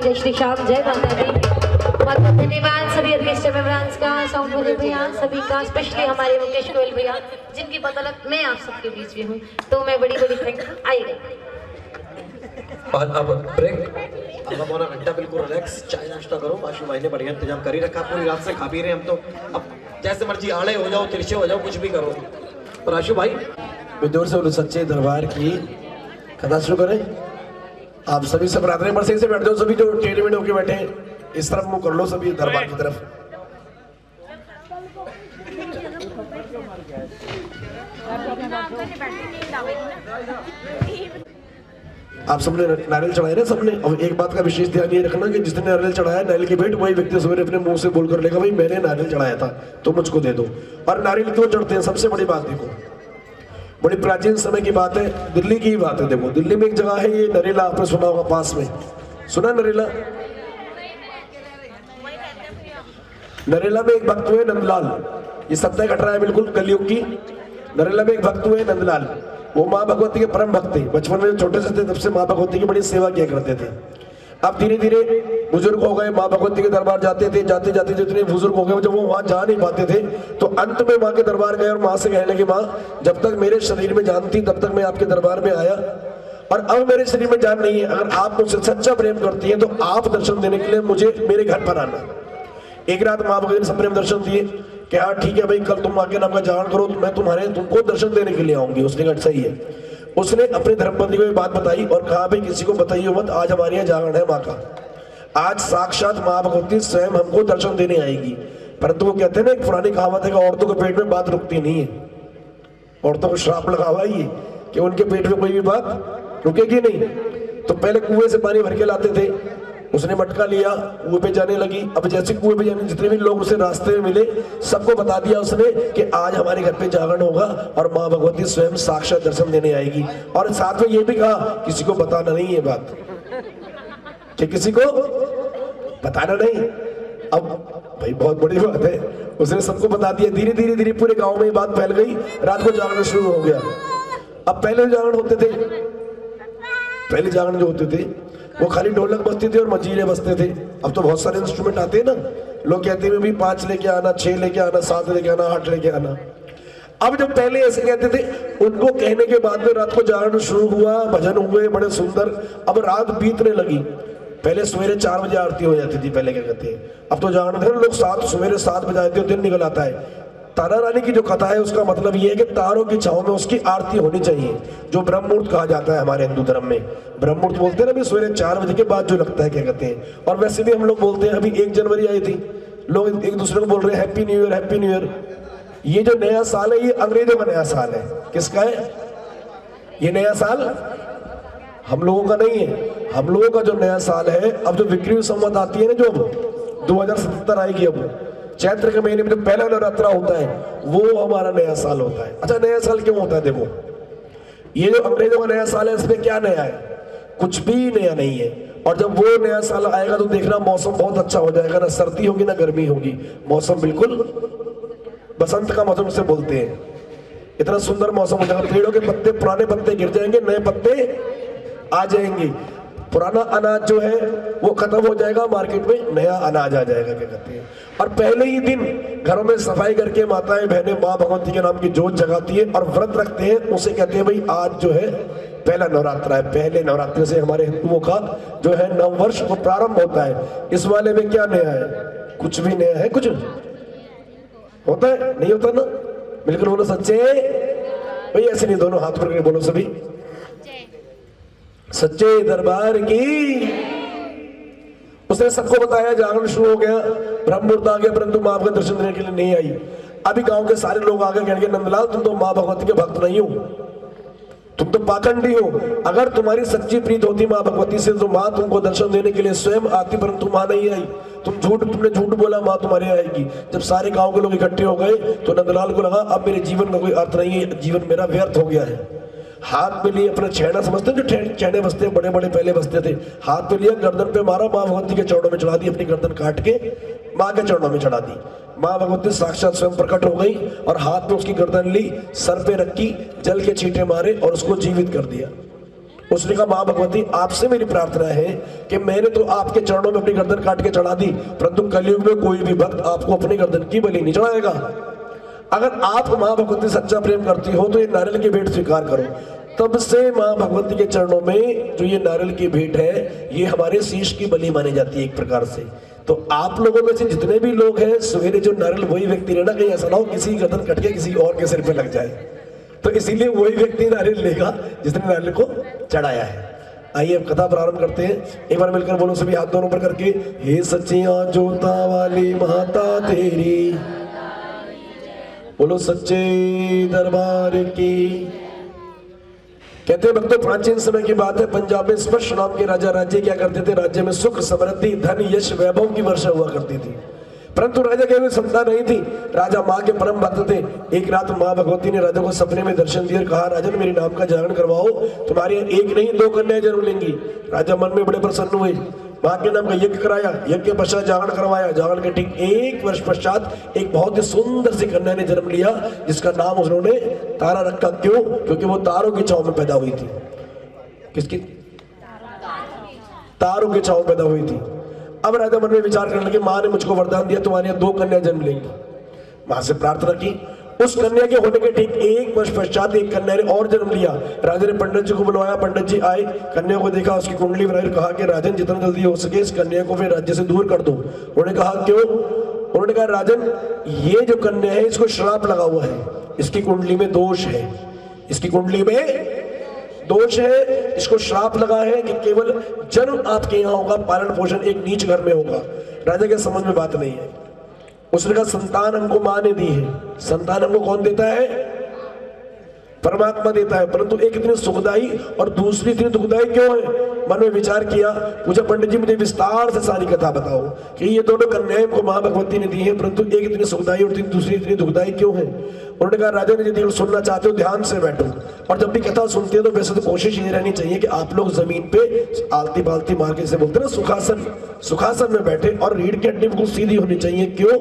जय श्री श्याम, जय माता दी। बहुत बहुत धन्यवाद सभी ऑर्केस्ट्रा मेंबर्स का, साउंड वाले भैया सभी का, स्पेशली हमारे मुकेश गोयल भैया जिनकी बदौलत मैं आप सबके बीच में हूँ, तो मैं बड़ी बड़ी थैंक आइए। और अब ब्रेक, अब हमारा घंटा बिल्कुल रिलैक्स, चाय नाश्ता करो। आशु भाई ने बढ़िया इंतजाम कर ही रखा, पूरी रात से खा पी रहे हम तो। अब जैसे मर्जी आड़े हो जाओ, तिरछे हो जाओ, कुछ भी करो। और आशु भाई जोर से बोलो, सच्चे दरबार की कथा शुरू करें। आप सभी सब रात्रि पर से बैठ जाओ, सभी जो टेढ़े मेढ़े होके बैठे इस तरफ मुंह कर लो, सभी दरबार की तरफ। आप सबने नारियल चढ़ाए ना सबने। और एक बात का विशेष ध्यान ये रखना कि जिसने नारियल चढ़ाया, नारियल की भेंट वही व्यक्ति सवेरे अपने मुंह से बोलकर लेगा, भाई मैंने नारियल चढ़ाया था तो मुझको दे दो। और नारियल क्यों चढ़ते हैं, सबसे बड़ी बात देखो, बड़ी प्राचीन समय की बात है, दिल्ली की ही बात है। देखो दिल्ली में एक जगह है, ये नरेला, आपने सुना होगा, पास में सुना नरेला। नरेला में एक भक्त हुए नंदलाल, ये सत्य घटना है बिल्कुल कलयुग की। नरेला में एक भक्त हुए नंदलाल, वो माँ भगवती के परम भक्त थे। बचपन में छोटे से थे तब से माँ भगवती की बड़ी सेवा किया करते थे। अब धीरे धीरे बुजुर्ग हो गए, माँ भगवती के दरबार जाते थे, जाते जाते जितने बुजुर्ग हो गए, जब वो वहां जा नहीं पाते थे तो अंत में माँ के दरबार गए और माँ से कहने लगे, माँ जब तक मेरे शरीर में जान थी तब तक मैं आपके दरबार में आया, और अब मेरे शरीर में जान नहीं है, अगर आप मुझसे सच्चा प्रेम करती है तो आप दर्शन देने के लिए मुझे मेरे घर पर आना। एक रात माँ भगवती ने सब प्रेम दर्शन दिए कि हाँ ठीक है भाई, कल तुम आके नाम का जागरण करो, तो मैं तुमको दर्शन देने के लिए आऊंगी। उसने कहा सही है। उसने अपने धर्मपत्नी को ये बात बताई और कहा भाई किसी को बताइए मत, आज हमारे यहाँ जागरण है माँ का, आज साक्षात माँ भगवती स्वयं हमको दर्शन देने आएगी। परंतु वो कहते हैं ना, एक पुरानी कहावत है कि औरतों के पेट में बात रुकती नहीं है। औरतों को श्राप लगा हुआ है ये कि उनके पेट में कोई भी बात रुकेगी नहीं। तो पहले कुएं से पानी भर के लाते थे, उसने मटका लिया, कुएं पे जाने लगी। अब जैसे कुएं पे जाने, जितने भी लोग उसे रास्ते में मिले सबको बता दिया उसने कि आज हमारे घर पे जागरण होगा और माँ भगवती स्वयं साक्षात दर्शन देने आएगी। और साथ में ये भी कहा किसी को बताना नहीं है बात, कि किसी को बताना नहीं। अब भाई बहुत बड़ी बात है, उसने सबको बता दिया। धीरे धीरे धीरे पूरे गांव में ये बात फैल गई, रात को जागरण शुरू हो गया। अब पहले जागरण होते थे, पहले जागरण जो होते थे वो खाली ढोलक बजते थे और मंजीरे बजते थे। अब तो बहुत सारे इंस्ट्रूमेंट आते हैं ना, लोग कहते हैं भी 5 लेके आना, 6 लेके आना, 7 लेके आना, 8 लेके आना। अब जब पहले ऐसे कहते थे, उनको कहने के बाद में रात को जागरण शुरू हुआ, भजन हुए बड़े सुंदर। अब रात बीतने लगी, पहले सवेरे 4 बजे आरती हो जाती थी, पहले क्या कहते हैं, अब तो जागरण लोग सवेरे 7 बजे आते, दिन निकल आता है। तारा रानी की जो कथा है उसका मतलब ये है कि तारों की छांव में उसकी आरती होनी चाहिए, जो ब्रह्म मुहूर्त कहा जाता है हमारे हिंदू धर्म में। ब्रह्म मुहूर्त बोलते हैं ना, अभी सवेरे 4 बजे के बाद जो लगता है, क्या कहते हैं। और वैसे भी हम लोग बोलते हैं, अभी 1 जनवरी आई थी, लोग एक दूसरे को बोल रहे हैं happy new year, happy new year. ये जो नया साल है ये अंग्रेजों का नया साल है। किसका है ये नया साल? हम लोगों का नहीं है। हम लोगों का जो नया साल है, अब जो विक्रमी संवत आती है ना, जो 2077 आएगी, अब चैत्र के महीने में जो पहला नवरात्रा होता है वो हमारा नया साल होता है। अच्छा, नया साल क्यों होता है? देखो, ये जो अंग्रेजों का नया साल है इसमें क्या नया है? कुछ भी नया नहीं है। और जब वो नया साल आएगा तो देखना मौसम बहुत अच्छा हो जाएगा, ना सर्दी होगी ना गर्मी होगी, मौसम बिल्कुल बसंत का मौसम से बोलते हैं। इतना सुंदर मौसम हो जाएगा, पेड़ों के पत्ते, पुराने पत्ते गिर जाएंगे, नए पत्ते आ जाएंगे, पुराना अनाज जो है वो खत्म हो जाएगा, मार्केट में नया अनाज आ जाएगा, क्या कहते हैं। और पहले ही दिन घरों में सफाई करके माताएं बहनें माँ भगवती के नाम की जोत जगाती है और व्रत रखते हैं। उसे कहते हैं भाई आज जो है पहला नवरात्रा है। पहले नवरात्रे से हमारे हिंदुओं का जो है नव वर्ष वो प्रारंभ होता है। इस वाले में क्या नया है? कुछ भी नया है? कुछ होता है? नहीं होता ना? बिल्कुल बोलो सच्चे भाई, ऐसे नहीं, दोनों हाथ पकड़ के बोलो सभी, सच्चे दरबार की। उसने सबको बताया, जागरण शुरू हो गया, ब्रह्म मुहूर्त आ गया, परंतु माँ का दर्शन देने के लिए नहीं आई। अभी गांव के सारे लोग आगे कहेंगे, नंदलाल तुम तो माँ भगवती के भक्त नहीं हो, तुम तो पाखंडी हो। अगर तुम्हारी सच्ची प्रीत होती माँ भगवती से तो माँ तुमको दर्शन देने के लिए स्वयं आती, परंतु माँ नहीं आई। तुमने झूठ बोला, माँ तुम्हारे आएगी। जब सारे गांव के लोग इकट्ठे हो गए तो नंदलाल को लगा अब मेरे जीवन का कोई अर्थ नहीं है, जीवन मेरा व्यर्थ हो गया है। हाथ में लिए अपने छेना, समझते हैं जो छेने बसते हैं, बड़े बड़े पहले बसते थे, हाथ में लिया, गर्दन पे मारा, माँ भगवती के चरणों में चढ़ा दी, अपनी गर्दन काट के माँ के चरणों में चढ़ा दी। माँ भगवती साक्षात स्वयं प्रकट हो गई और हाथ में उसकी गर्दन ली, सर पे रखी, जल के छींटे मारे और उसको जीवित कर दिया। उसने कहा माँ भगवती आपसे मेरी प्रार्थना है कि मैंने तो आपके चरणों में अपनी गर्दन काट के चढ़ा दी, परंतु कलयुग में कोई भी भक्त आपको अपनी गर्दन की बलि नहीं चढ़ाएगा। अगर आप माँ भगवती सच्चा प्रेम करती हो तो ये नारियल की भेंट स्वीकार करो। तब से माँ भगवती के चरणों में जो ये नारियल की भेंट है ये हमारे शीश की बलि मानी जाती है एक प्रकार से। तो आप लोगों में से जितने भी लोग हैं सवेरे जो नारियल वही व्यक्ति लेना, कहीं ऐसा ना हो किसी गर्दन कट के किसी और के सिर पे लग जाए, तो इसीलिए वही व्यक्ति नारियल लेगा जिसने नारियल को चढ़ाया है। आइए अब कथा प्रारंभ करते हैं। एक बार मिलकर बोलो सभी हाथ दोनों पर करके, हे सच्चिया जोता वाली माता तेरी, बोलो सच्चे दरबार की। कहते हैं भक्तों प्राचीन समय की बात है, पंजाब में स्पर्श नाम के राजा राज्य क्या करते थे, राज्य में सुख समृद्धि धन यश वैभव की वर्षा हुआ करती थी, परंतु राजा के संतान नहीं थी। राजा माँ के परम भक्त थे। एक रात माँ भगवती ने राजा को सपने में दर्शन दिए और कहा राजन मेरे नाम का जागरण करवाओ, तुम्हारी एक नहीं 2 कन्याएं जरूर लेंगी। राजा मन में बड़े प्रसन्न हुए, माँ के नाम का यज्ञ कराया, यज्ञ के पश्चात जागरण करवाया। जागरण के ठीक 1 वर्ष पश्चात एक बहुत ही सुंदर सी कन्या ने जन्म लिया जिसका नाम उन्होंने तारा रखा। क्यों? क्योंकि वो तारों की छांव में पैदा हुई थी। किसकी? तारों की छांव में पैदा हुई थी। अब राजा मन में विचार करने लगे, माँ ने मुझको वरदान दिया तुम्हारे यहाँ 2 कन्या जन्म लेंगी। माँ से प्रार्थना की, उस कन्या के होने के ठीक 1 वर्ष पश्चात एक कन्या ने और जन्म लिया। राजा ने पंडित जी को बुलवाया, पंडित जी आए, कन्या को देखा, उसकी कुंडली बनाई, कहा कि राजन जितना जल्दी हो सके इस कन्या को फिर राज्य से दूर कर दो। उन्होंने कहा क्यों? उन्होंने कहा राजन ये जो कन्या है इसको श्राप लगा हुआ है, इसकी कुंडली में दोष है, इसकी कुंडली में दोष है, इसको श्राप लगा है कि केवल जन्म आपके यहाँ होगा, पालन पोषण एक नीच घर में होगा। राजा के समझ में बात नहीं है। उसने कहा संतान हमको माँ ने दी है, संतान हमको कौन देता है? परमात्मा देता है, परंतु एक इतनी सुखदाई और दूसरी इतनी दुखदाई क्यों है? मन में विचार किया, पूछा पंडित जी मुझे विस्तार से सारी कथा बताओ कि ये दोनों कन्याएं को माँ भगवती ने दी है, परंतु एक इतनी सुखदाई और दूसरी इतनी दुखदाई क्यों है? उन्होंने कहा राजा ने यदि सुनना चाहते हो ध्यान से बैठो, और जब भी कथा सुनते हो तो वैसे तो कोशिश ये रहनी चाहिए कि आप लोग जमीन पे आलती पालती मार के से बोलते ना सुखासन में बैठे और रीढ़ की हड्डी बिल्कुल सीधी होनी चाहिए। क्यों?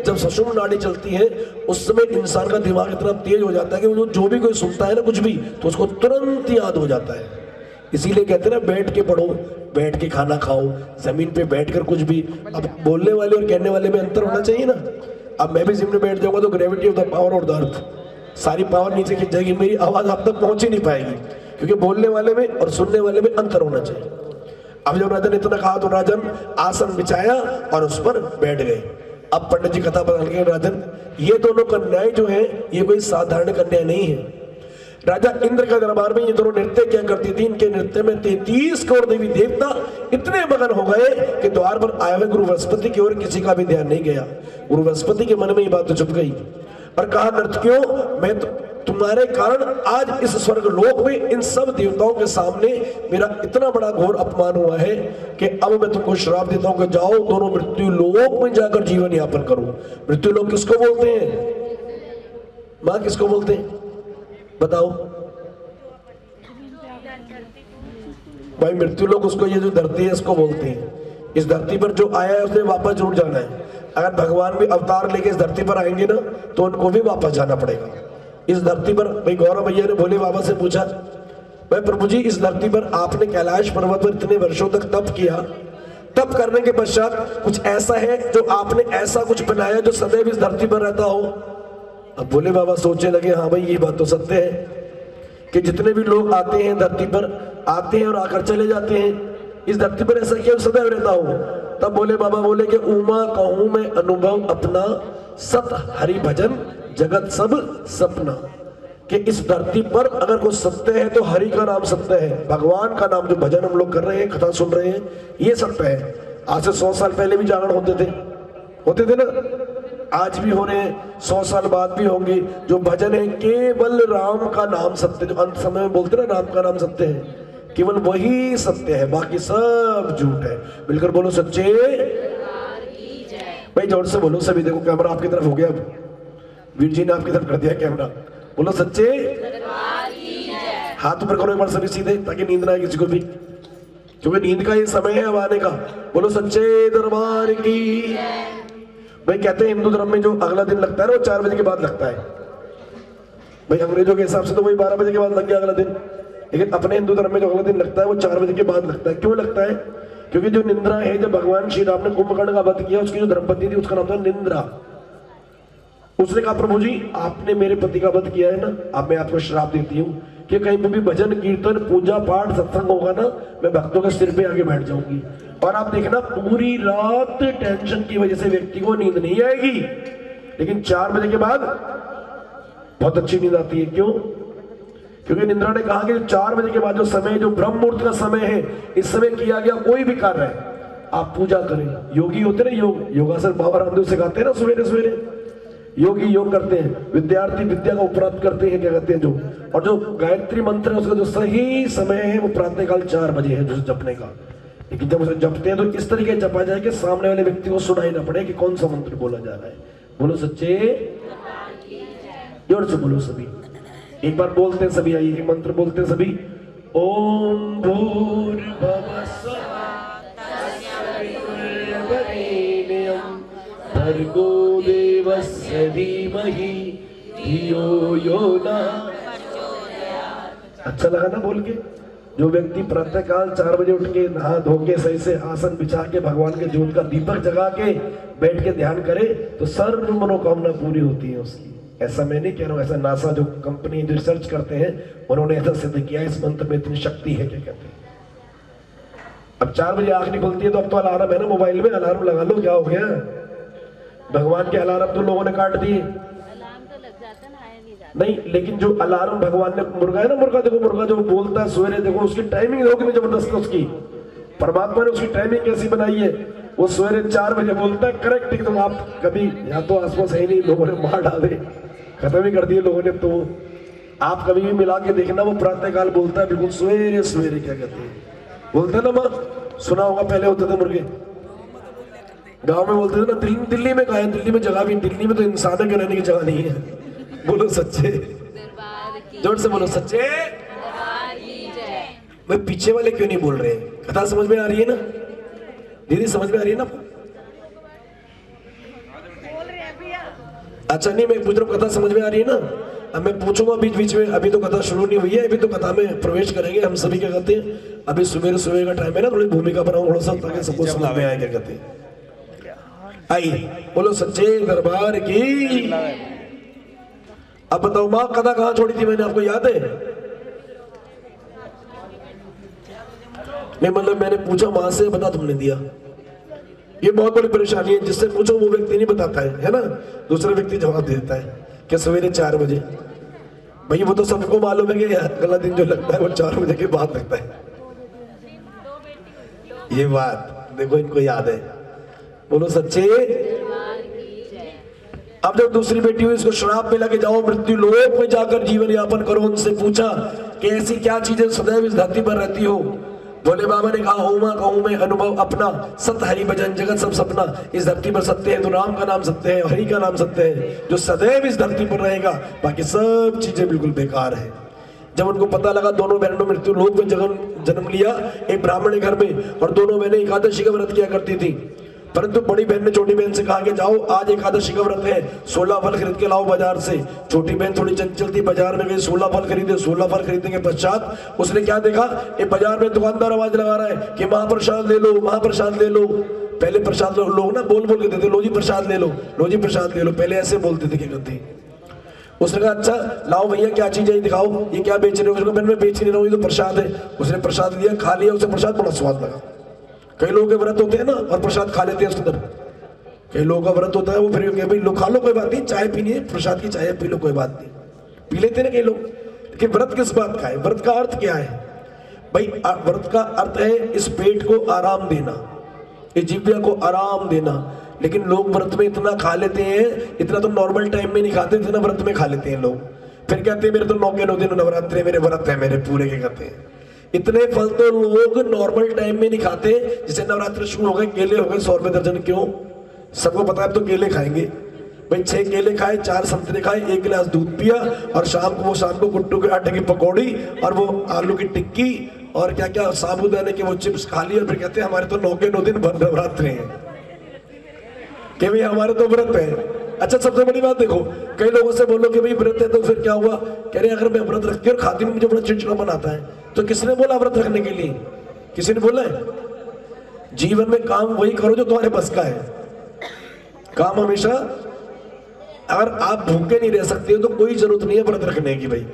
जब सुषुम्ना नाड़ी चलती है उस समय इंसान का दिमाग इतना तेज हो जाता है कि वो जो भी कोई सुनता है ना कुछ भी तो उसको तुरंत याद हो जाता है। इसीलिए कहते हैं ना बैठ के पढ़ो, बैठ के खाना खाओ, जमीन पे बैठकर कुछ भी। अब बोलने वाले और कहने वाले में अंतर होना चाहिए ना। अब मैं भी जिम में बैठ जाऊंगा तो ग्रेविटी ऑफ द पावर और द अर्थ, सारी पावर नीचे खिंच जाएगी, मेरी आवाज आप तक पहुंच ही नहीं पाएगी, क्योंकि बोलने वाले में और सुनने वाले में अंतर होना चाहिए। अब जब राजन ने इतना कहा तो राजन आसन बिछाया और उस पर बैठ गए। अब पंडित जी कथा बदल गए, राजन ये दोनों कन्याएं जो है ये कोई साधारण कन्या नहीं है। राजा इंद्र के दरबार में ये दोनों नृत्य क्या करती थी, इनके नृत्य में 33 करोड़ देवी देवता इतने मगन हो गए कि द्वार पर आए हुए गुरु बृहस्पति की ओर किसी का भी ध्यान नहीं गया। गुरु बृहस्पति के मन में ये बात तो चुप गई और कहा नर्तकियों मैं तुम्हारे कारण आज इस स्वर्ग लोक में इन सब देवताओं के सामने मेरा इतना बड़ा घोर अपमान हुआ है कि अब मैं तुमको श्राप देता हूं कि जाओ दोनों मृत्यु लोक में जाकर जीवन यापन करो। मृत्यु लोक किसको बोलते हैं? माँ किसको बोलते हैं बताओ भाई? मृत्यु लोक उसको, ये जो धरती है इसको बोलते हैं। इस धरती पर जो आया है उसने वापस जरूर जाना है। अगर भगवान भी अवतार लेके इस धरती पर आएंगे ना तो उनको भी वापस जाना पड़ेगा। इस धरती पर भाई गौरव भैया ने भोले बाबा से पूछा, भाई प्रभु जी इस धरती पर आपने कैलाश पर्वत पर इतने वर्षों तक तप किया, तप करने के पश्चात कुछ ऐसा है जो आपने ऐसा कुछ बनाया जो सदैव इस धरती पर रहता हो? अब भोले बाबा सोचने लगे, हाँ भाई ये बात तो सत्य है कि जितने भी लोग आते हैं धरती पर आते हैं और आकर चले जाते हैं, इस धरती पर ऐसा क्यों सदैव रहता हो? तब भोले बाबा बोले कि उमा कहूं मैं अनुभव अपना, सत हरि भजन जगत सब सपना। कि इस धरती पर अगर कोई सत्य है तो हरि का नाम सत्य है, भगवान का नाम जो भजन हम लोग कर रहे हैं, कथा सुन रहे हैं, ये सत्य है। आज से 100 साल पहले भी जागरण होते थे ना, आज भी हो रहे हैं, 100 साल बाद भी होंगे। जो भजन है केवल राम का नाम सत्य, जो अंत समय में बोलते ना राम का नाम सत्य है, केवल वही सत्य है, बाकी सब झूठ है। मिलकर बोलो सच्चे भाई, जोर से बोलो सभी। देखो कैमरा आपकी तरफ हो गया, अब वीर जी ने आपकी तरफ कर दिया कैमरा। बोलो सच्चे हाथ ऊपर करो एक बार सभी सीधे, ताकि नींद ना आए किसी को भी, क्योंकि नींद का ये समय है अब आने का। बोलो सच्चे दरबार की। भाई कहते हैं हिंदू धर्म में जो अगला दिन लगता है ना वो 4 बजे के बाद लगता है। भाई अंग्रेजों के हिसाब से तो वही 12 बजे के बाद लग गया अगला दिन, लेकिन अपने हिंदू धर्म में जो अगला दिन लगता है वो 4 बजे के बाद लगता है। क्यों लगता है? क्योंकि जो निंद्रा है, जब भगवान श्री राम ने कुंभकर्ण का वध किया, उसकी जो धर्मपत्नी थी उसका नाम था निंद्रा। उसने कहा प्रभु जी आपने मेरे पति का वध किया है ना, अब मैं आपको श्राप देती हूँ कि कहीं पे भी भजन कीर्तन पूजा पाठ सत्संग होगा ना, मैं भक्तों के सिर पे आगे बैठ जाऊंगी। और आप देखना पूरी रात टेंशन की वजह से व्यक्ति को नींद नहीं आएगी, लेकिन 4 बजे के बाद बहुत अच्छी नींद आती है। क्यों? क्योंकि निंद्रा ने कहा कि 4 बजे के बाद जो समय, जो ब्रह्म मुहूर्त का समय है, इस समय किया गया कोई भी कार्य है आप पूजा करें। योगी होते ना, योगासन बाबा रामदेव सिखाते हैं ना, सवेरे सवेरे योगी योग करते हैं, विद्यार्थी विद्या का उपरांत करते हैं, क्या कहते हैं जो, और जो गायत्री मंत्र है उसका जो सही समय है वो प्रातःकाल 4 बजे है जो जपने का। लेकिन जब उसे जपते हैं तो इस तरीके से जपा जाए कि सामने वाले व्यक्ति को सुनाई ना पड़े कि कौन सा मंत्र बोला जा रहा है। बोलो सच्चे, जोर से बोलो सभी, एक बार बोलते हैं सभी, आइए एक मंत्र बोलते हैं सभी। ओम भूर्भुवः स्वः तत्सवितुर्वरेण्यं भर्गो देवस्य धीमहि धियो यो नः। अच्छा लगा ना बोल के? जो व्यक्ति प्रातःकाल 4 बजे उठ के नहा धो के सही से आसन बिछा के भगवान के ज्योत का दीपक जगा के बैठ के ध्यान करे तो सर्व मनोकामना पूरी होती है उसकी। ऐसा मैं नहीं कह रहा हूँ, ऐसा नासा जो कंपनी जो रिसर्च करते हैं उन्होंने ऐसा सिद्ध किया, इस मंत्र में इतनी शक्ति है, क्या कहते हैं। अब 4 बजे आंख नहीं खुलती है तो अब तो अलार्म है ना, मोबाइल में अलार्म लगा लो, क्या हो गया? भगवान के अलार्म तो लोगों ने काट दिए। नहीं, लेकिन जो अलार्म भगवान ने, मुर्गा है ना, मुर्गा देखो, मुर्गा जो बोलता है सवेरे, देखो उसकी टाइमिंग देखो कितनी जबरदस्त है उसकी। परमात्मा ने उसकी टाइमिंग कैसी बनाई है, वो सवेरे 4 बजे बोलता है करेक्ट एकदम। आप कभी या तो आसपास है नहीं, लोगों ने मार डाले, खत्म ही कर दिए लोगों ने, तो आप कभी भी मिला के देखना वो प्रातःकाल बोलता है बिल्कुल सवेरे सवेरे, क्या कहते हैं बोलते हैं ना माँ, सुना होगा पहले होते थे मुर्गे गांव में बोलते थे ना। दिल्ली में कहा है, दिल्ली में जगह भी, दिल्ली में तो इंसानों के रहने की जगह नहीं है। बोलो सच्चे, जोर से बोलो सच्चे। भाई पीछे वाले क्यों नहीं बोल रहे? कथा समझ में आ रही है ना दीदी, समझ में आ रही है ना? अच्छा नहीं, मैं पूछ रहा हूँ कथा समझ में आ रही है ना? अब मैं पूछूंगा बीच बीच में, अभी तो कथा शुरू नहीं हुई है, अभी तो कथा में प्रवेश करेंगे हम सभी, क्या कहते हैं। अभी सुबह सुबह का टाइम है ना, थोड़ी भूमिका बनाऊं थोड़ा सा ताकि सबको समझ में आए, क्या कहते हैं। आइए बोलो सच्चे दरबार की। अब बताओ माँ कथा कहाँ छोड़ी थी मैंने, आपको याद है? नहीं मतलब मैंने पूछा माँ से, बता तुमने दिया। ये बहुत बड़ी परेशानी है, जिससे पूछो वो व्यक्ति नहीं बताता है ना, दूसरा व्यक्ति जवाब देता है कि सवेरे 4 बजे। भाई वो तो सबको मालूम है कि अगला दिन जो लगता है वो 4 बजे के बाद लगता है। ये बात देखो इनको याद है, बोलो सच्चे। अब जब दूसरी बेटी हुई, इसको श्राप में लगे जाओ मृत्यु लोक में जाकर जीवन यापन करो। उनसे पूछा कि ऐसी क्या चीजें सदैव इस धरती पर रहती हो? भोले बाबा ने कहा ओमा कहूं मैं अनुभव अपना, सत हरि भजन जगत सब सपना। इस धरती पर सत्य है तो राम का नाम सत्य है, हरि का नाम सत्य है, जो सदैव इस धरती पर रहेगा, बाकी सब चीजें बिल्कुल बेकार है। जब उनको पता लगा, दोनों बहनों ने मृत्यु लोक में जन्म लिया एक ब्राह्मण घर में, और दोनों बहनें एकादशी का व्रत किया करती थी। परंतु बड़ी बहन ने छोटी बहन से कहा कि जाओ आज एकादशी का व्रत है, 16 फल खरीद के लाओ बाजार से। छोटी बहन थोड़ी चंचल थी, बाजार में गई, 16 फल खरीदे। 16 फल खरीदने के पश्चात उसने क्या देखा, ये बाजार में दुकानदार आवाज लगा रहा है कि महाप्रसाद ले लो, महाप्रसाद ले लो। पहले प्रसाद लोग ना बोल बोल के देते, लो जी प्रसाद ले लो, लो जी प्रसाद ले लो, पहले ऐसे बोलते थे, क्या करते। उसने कहा अच्छा लाओ भैया क्या चीज है दिखाओ, ये क्या बेच रहे हो? मैं बेच नहीं रहा हूँ, ये तो प्रसाद है। उसने प्रसाद लिया, खा लिया, उसे प्रसाद बड़ा स्वाद लगा। कई लोगों के व्रत होते हैं ना और प्रसाद खा लेते हैं उसके अंदर। कई लोगों का व्रत होता है, वो फिर भाई लो खा लो कोई बात नहीं, चाय पीनी है प्रसाद की चाय पी लो कोई बात नहीं, पी लेते ना कई लोग। लेकिन व्रत किस बात का है? व्रत का अर्थ क्या है भाई? व्रत का अर्थ है इस पेट को आराम देना, इस जिह्वा को आराम देना। लेकिन लोग व्रत में इतना खा लेते हैं, इतना तो नॉर्मल टाइम में नहीं खाते जितना व्रत में खा लेते हैं लोग। फिर कहते हैं मेरे तो 9 के 9 दिन नवरात्रे मेरे व्रत है मेरे पूरे, के कहते हैं। इतने फल तो लोग नॉर्मल टाइम में नहीं खाते। जैसे नवरात्र शुरू हो गए, केले हो गए 100 रुपए दर्जन, क्यों? सबको पता है तो केले खाएंगे भाई। 6 केले खाए, 4 संतरे खाए, 1 गिलास दूध पिया, और शाम को गुट्टू के आटे की पकौड़ी और वो आलू की टिक्की और क्या क्या साबुदाने के वो चिप्स खा लिए। और फिर कहते हैं हमारे तो 9 के 9 दिन नवरात्रे हैं, कि भाई हमारे तो व्रत है। अच्छा सबसे बड़ी बात देखो, कई लोगों से बोलो कि भाई व्रत है तो फिर क्या हुआ, कह रहे अगर मैं व्रत रखती और खाती हूँ मुझे बड़ा चिड़चिड़ापन आता है, तो किसने बोला व्रत रखने के लिए? किसी ने बोला है? जीवन में काम वही करो जो तुम्हारे बस का है। काम हमेशा, अगर आप भूखे नहीं रह सकते हो तो कोई जरूरत नहीं है व्रत रखने की। भाई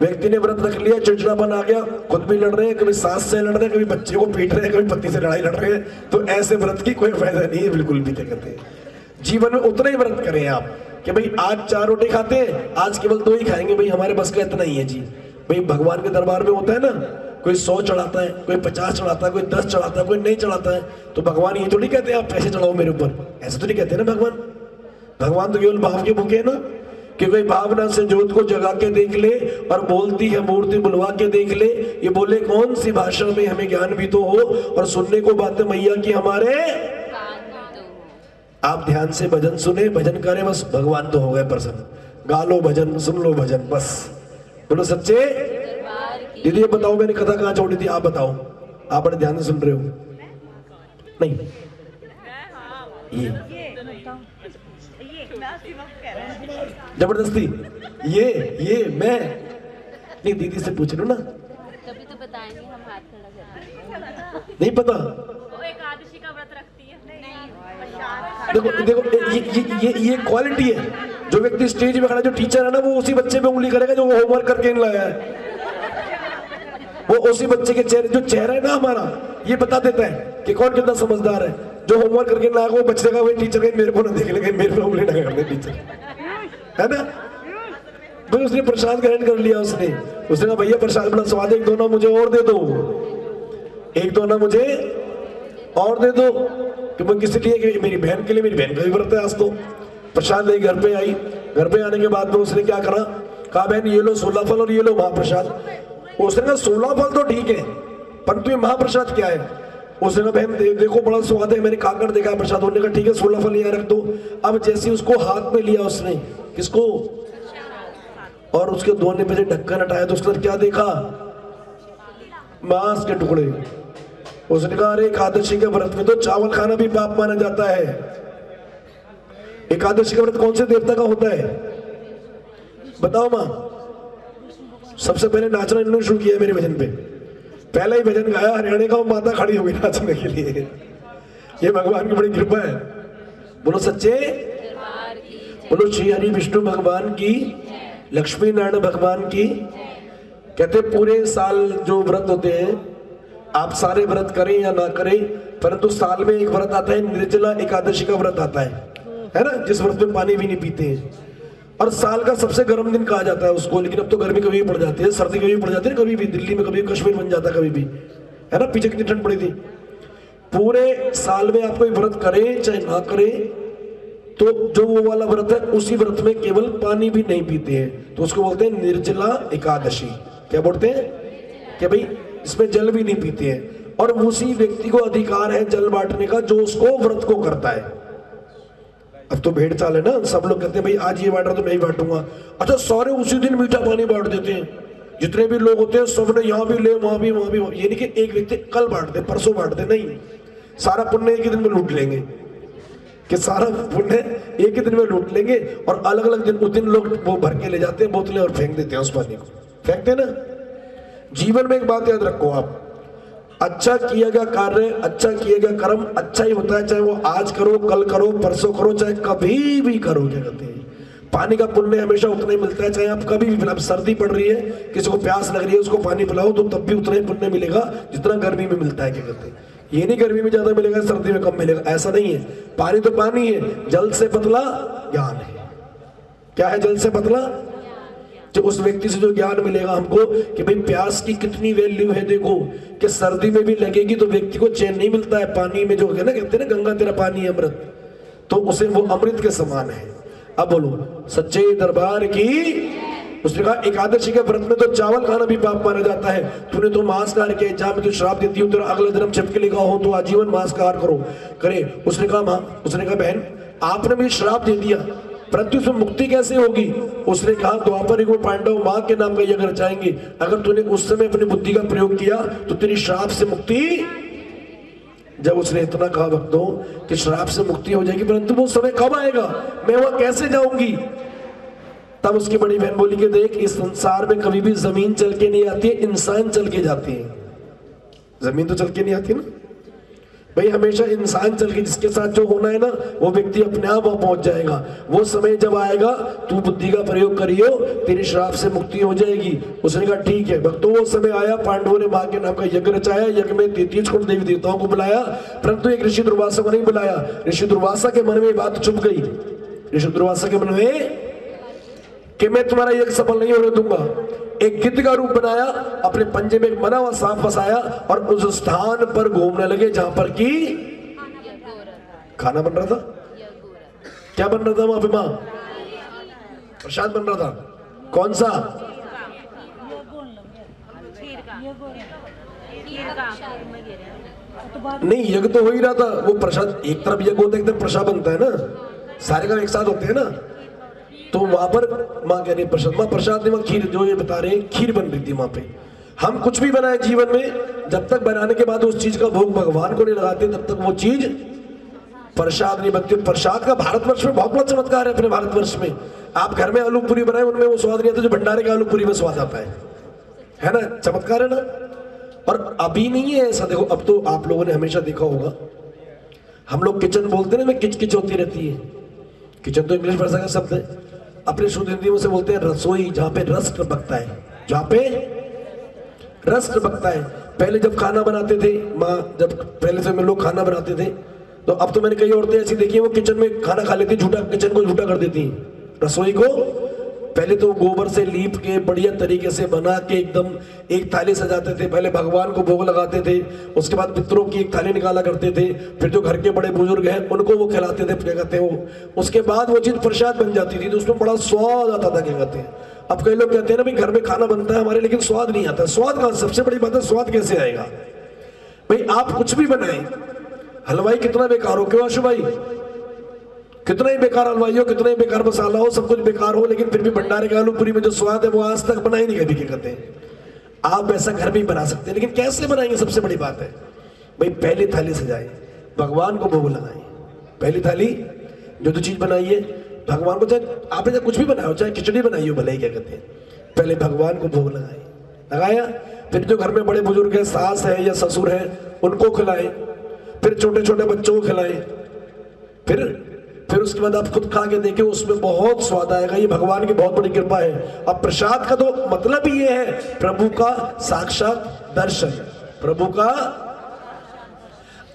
व्यक्ति ने व्रत रख लिया, चिड़चिड़ापन आ गया, खुद भी लड़ रहे हैं, कभी सास से लड़ रहे हैं, कभी बच्चे को पीट रहे हैं, कभी पति से लड़ाई लड़ रहे हैं, तो ऐसे व्रत की कोई फायदा नहीं है बिल्कुल भी। कहते जीवन में उतना ही व्रत करें आप कि भाई आज 4 रोटी खाते हैं, आज केवल 2 ही खाएंगे, भाई हमारे बस का इतना ही है जी। भाई भगवान के दरबार में होता है ना, कोई 100 चढ़ाता है, कोई 50 चढ़ाता है, कोई 10 चढ़ाता है, कोई नहीं चढ़ाता है, तो भगवान ये थोड़ी कहते हैं आप पैसे चढ़ाओ मेरे ऊपर, ऐसे तो नहीं कहते ना भगवान। भगवान तो केवल भाव के भूखे है ना, कि कोई भावना से जोत को जगा के देख ले और बोलती है मूर्ति बुलवा के देख ले। ये बोले कौन सी भाषा में हमें ज्ञान भी तो हो और सुनने को बातें मैया की हमारे। आप ध्यान से भजन सुने, भजन करें, बस भगवान तो हो गए प्रसन्न। गा लो भजन, सुन लो भजन, बस बोलो सच्चे। दीदी ये बताओ मैंने कथा कहाँ छोड़ी थी, आप बताओ, आप बड़े ध्यान से सुन रहे हो नहीं? ये जबरदस्ती, ये मैं नहीं, दीदी से पूछ लो ना। तभी तो बताएंगे हम, हाथ खड़ा करते नहीं पता? वो एकादशी का व्रत रखती है। नहीं, देखो देखो ये क्वालिटी है। जो व्यक्ति स्टेज में खड़ा, जो टीचर है ना, वो उसी बच्चे पे उंगली करेगा जो होमवर्क करके नहीं लाया है। वो उसी बच्चे के चेहरे, जो चेहरा है ना हमारा, ये बता देता है कि कौन कितना समझदार है। जो होमवर्क करके लाया वो बच्चे का, वही टीचर का मेरे को ना देख लेंगे, मेरे पे उंगली ना कर दे टीचर, है ना। भाई उसने प्रसाद ग्रहण कर लिया, उसने कहा भैया प्रसाद बड़ा स्वाद है, 1 दोना मुझे और दे दो, 1 दोना मुझे और दे दो। कि मैं किस लिए? कि मेरी बहन के लिए, मेरी बहन का भी व्रत है आज। तो प्रसाद ले घर पे आई, घर पे आने के बाद में उसने क्या करा, कहा बहन ये लो 16 फल और ये लो महाप्रसाद। उसने कहा 16 फल तो ठीक है, परंतु ये महाप्रसाद क्या है? उसने कहा बहन देखो बड़ा स्वाद है, मैंने खाकर देखा प्रसाद। उन्होंने कहा ठीक है 16 फल यहाँ रख दो। अब जैसे उसको हाथ में लिया उसने, किसको, और उसके दोनों पे से ढक्कन हटाया तो उसने क्या देखा, मांस के टुकड़े। उसने कहा अरे एकादशी के व्रत में तो चावल खाना भी पाप माना जाता है। एकादशी का व्रत कौन से देवता का होता है बताओ माँ? सबसे पहले नाचना इन्होंने शुरू किया मेरे भजन पे, पहला ही भजन गाया हरियाणा का, माता खड़ी हो गई नाचने के लिए। ये भगवान की बड़ी कृपा है। बोलो सच्चे, बोलो श्री हरि विष्णु भगवान की, लक्ष्मी नारायण भगवान की। कहते पूरे साल जो व्रत होते हैं, आप सारे व्रत करें या ना करें, परंतु साल में एक व्रत आता है, निर्जला एकादशी का व्रत आता है ना, जिस व्रत में पानी भी नहीं पीते हैं। और साल का सबसे गर्म दिन कहा जाता है उसको, लेकिन अब तो गर्मी कभी भी पड़ जाती है, सर्दी कभी भी पड़ जाती है, कभी भी दिल्ली में, कभी कश्मीर बन जाता है, कभी भी, है ना। पीछे कितनी ठंड पड़ी थी। पूरे साल में आप कोई व्रत करें चाहे ना करें, तो जो वो वाला व्रत है उसी व्रत में केवल पानी भी नहीं पीते हैं, तो उसको बोलते हैं निर्जला एकादशी। क्या बोलते हैं? कि भाई इसमें जल भी नहीं पीते हैं। और उसी व्यक्ति को अधिकार है जल बांटने का जो उसको व्रत को करता है। अब तो भेड़ चाल है ना, सब लोग कहते हैं भाई आज ये बांट रहा तो मैं ही बांटूंगा। अच्छा सारे उसी दिन मीठा पानी बांट देते हैं, जितने भी लोग होते हैं सबने यहाँ भी ले, वहां भी, ये नहीं कि एक व्यक्ति कल बांट दे, परसों बांट दे, नहीं, सारा पुण्य एक ही दिन में लूट लेंगे, कि सारा पुण्य एक ही दिन में लूट लेंगे। और अलग अलग दिन, उस दिन लोग वो भर के ले जाते हैं बोतलें और फेंक देते हैं, उस पानी को फेंकते ना। जीवन में एक बात याद रखो आप, अच्छा किया गया कार्य, अच्छा किया गया कर्म अच्छा ही होता है, चाहे वो आज करो, कल करो, परसों करो, चाहे कभी भी करो। क्या कहते हैं, पानी का पुण्य हमेशा उतना ही मिलता है, चाहे आप कभी भी पिलाओ। सर्दी पड़ रही है, किसी को प्यास लग रही है, उसको पानी पिलाओ तो तब भी उतना ही पुण्य मिलेगा जितना गर्मी में मिलता है। क्या कहते हैं, ये नहीं गर्मी में ज्यादा मिलेगा सर्दी में कम मिलेगा, ऐसा नहीं है। पानी तो पानी है, जल से पतला ज्ञान है। क्या है जल से पतला? जो उस व्यक्ति से जो ज्ञान मिलेगा हमको कि भाई प्यास की कितनी वैल्यू है, देखो कि सर्दी में भी लगेगी तो व्यक्ति को चैन नहीं मिलता है। पानी में जो है ना, कहते हैं ना गंगा तेरा पानी अमृत, तो उसे वो अमृत के समान है। अब बोलो सच्चे दरबार की। उसने कहा एकादशी के व्रत में तो चावल खाना भी पाप माना जाता है, तूने तो मांसाहार किया, जहां मैं तो श्राप देती हूँ तेरा अगला जन्म छिपके लिखा हो तो आजीवन मांसाहार करो करे। उसने कहा माँ, उसने कहा बहन आपने मुझे श्राप दे दिया, परंतु उसमें मुक्ति कैसे होगी? उसने कहा द्वापर युग में पांडव माँ के नाम का यज्ञ रचाएंगे, अगर तूने उस समय अपनी बुद्धि का प्रयोग किया तो तेरी श्राप से मुक्ति जब उसने इतना कहा भक्तों कि श्राप से मुक्ति हो जाएगी, परंतु वो समय कब आएगा, मैं वहां कैसे जाऊंगी? तब उसकी बड़ी बहन बोली कि देख, इस संसार में कभी भी जमीन चल के नहीं आती है, इंसान चल के जाती है। जमीन तो चल के नहीं आती ना भाई, हमेशा इंसान चल के, जिसके साथ जो होना है ना वो व्यक्ति अपने आप वहां पहुंच जाएगा। वो समय जब आएगा तू बुद्धि का प्रयोग करियो, तेरी श्राप से मुक्ति हो जाएगी। उसने कहा ठीक है। भक्तों वो समय आया, पांडवों ने मां के नाम का यज्ञ रचाया, यज्ञ में 33 करोड़ देवी देवताओं को बुलाया, परंतु एक ऋषि दुर्वासा को नहीं बुलाया। ऋषि दुर्वासा के मन में बात चुप गई। ऋषि दुर्वासा के मन में कि मैं तुम्हारा यज्ञ सफल नहीं होने दूंगा। एक गिद्ध का रूप बनाया, अपने पंजे में एक मरा हुआ सांप फंसाया और उस स्थान पर घूमने लगे जहां पर कि खाना बन रहा था। क्या बन रहा था वहां पे मां? प्रसाद बन रहा था। कौन सा? नहीं, यज्ञ तो हो ही रहा था। वो प्रसाद एक तरफ यज्ञ होता है, एक तरफ प्रसाद बनता है ना, सारे काम एक साथ होते हैं ना। तो वहां पर मां कह रही प्रसाद, मां प्रसाद नहीं, खीर, जो ये बता रहे हैं खीर बन रही थी वहां पे। हम कुछ भी बनाए जीवन में, जब तक बनाने के बाद उस चीज का भोग भगवान को नहीं लगाते तब तक वो चीज प्रसाद नहीं बनती। प्रसाद का भारतवर्ष में बहुत बड़ा चमत्कार है। अपने भारतवर्ष में आप घर में आलू पूरी बनाए, उनमें वो स्वाद नहीं आता जो भंडारे का आलू पूरी में स्वाद आता है ना। चमत्कार है ना। और अभी नहीं है ऐसा। देखो, अब तो आप लोगों ने हमेशा देखा होगा, हम लोग किचन बोलते हैं ना, किचकिच होती रहती है। किचन तो इंग्लिश भाषा का शब्द है, अपने शुद्ध हिंदी में से बोलते हैं रसोई, जहां पे रस टपकता है, जहां पे रस टपकता है। पहले जब खाना बनाते थे माँ, जब पहले से लोग खाना बनाते थे, तो अब तो मैंने कई औरतें ऐसी देखी है वो किचन में खाना खा लेती, झूठा, किचन को झूठा कर देती, रसोई को। पहले तो गोबर से लीप के बढ़िया तरीके से बना के एकदम एक थाली सजाते थे। पहले भगवान को भोग लगाते थे, उसके बाद पितरों की एक थाली निकाला करते थे, फिर जो घर के बड़े बुजुर्ग हैं उनको वो खिलाते थे, क्या कहते हैं वो, उसके बाद वो चीज प्रसाद बन जाती थी, तो उसमें बड़ा स्वाद आता था, क्या कहते हैं। अब कई लोग कहते हैं ना भाई घर में खाना बनता है हमारे, लेकिन स्वाद नहीं आता। स्वाद का सबसे बड़ी बात है, स्वाद कैसे आएगा भाई? आप कुछ भी बनाए, हलवाई कितना बेकार हो, क्यों आशु भाई? कितना ही बेकार हलवाई हो, कितना ही बेकार मसाला हो, सब कुछ बेकार हो, लेकिन फिर भी भंडारे के आलू पूरी में जो स्वाद है वो आज तक बना ही नहीं कभी। क्या कहते हैं, आप वैसा घर में ही बना सकते हैं, लेकिन कैसे बनाएंगे? सबसे बड़ी बात है भाई, पहली थाली सजाए, भगवान को भोग लगाए। पहली थाली जो चीज बनाई है भगवान को, चाहे आपने कुछ भी बनाया हो, चाहे खिचड़ी बनाई हो भले ही, क्या कहते हैं, पहले भगवान को भोग लगाया, फिर जो घर में बड़े बुजुर्ग है, सास है या ससुर है, उनको खिलाए, फिर छोटे छोटे बच्चों को खिलाए, फिर उसके बाद आप खुद खा के देखें, उसमें बहुत स्वाद आएगा। ये भगवान की बहुत बड़ी कृपा है। अब प्रसाद का तो मतलब ही ये है प्रभु का साक्षात दर्शन, प्रभु का।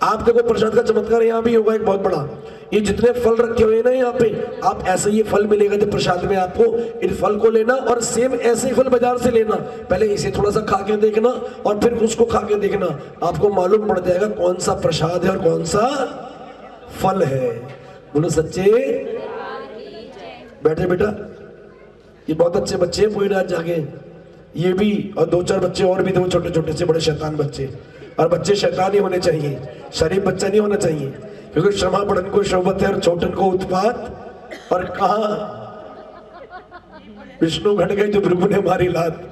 आप देखो प्रसाद का चमत्कार यहाँ भी होगा एक बहुत बड़ा। ये जितने फल रखे हुए हैं ना यहाँ पे, आप ऐसे ये फल मिलेगा जब प्रसाद में आपको, इन फल को लेना और सेम ऐसे ही फल बाजार से लेना। पहले इसे थोड़ा सा खा के देखना और फिर उसको खा के देखना, आपको मालूम पड़ जाएगा कौन सा प्रसाद है और कौन सा फल है। बोलो सच्चे। बैठे बेटा, ये बहुत अच्छे बच्चे हैं, पूरी रात जागे। ये भी और 2-4 बच्चे और भी थे, वो छोटे छोटे से बड़े शैतान बच्चे। और बच्चे शैतान ही होने चाहिए, शरीफ बच्चा नहीं होना चाहिए, क्योंकि क्षमा बड़न को शोभत है और छोटन को उत्पात। और कहा विष्णु घट गए जो भृगु ने मारी लात।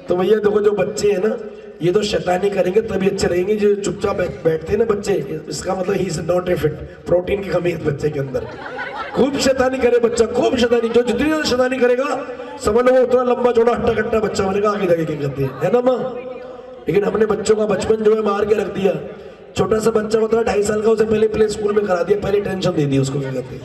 तो भैया देखो, जो बच्चे हैं ना, ये तो शैतानी करेंगे तभी अच्छे रहेंगे। जो चुपचाप बैठते हैं ना बच्चे, इसका मतलब he is not a fit, protein की कमी है बच्चे के अंदर। खूब शैतानी करे बच्चा, खूब शैतानी, जो जितनी ज्यादा शैतानी करेगा समझ लो उतना लंबा चौड़ा हट्टा कट्टा बच्चा बनेगा, आगे जाके क्या कहते हैं, है ना माँ। लेकिन हमने बच्चों का बचपन जो है मार के रख दिया। छोटा सा बच्चा होता है 2.5 साल का, उसे पहले प्ले स्कूल में करा दिया, पहले टेंशन दे दी उसको, क्या कहते हैं।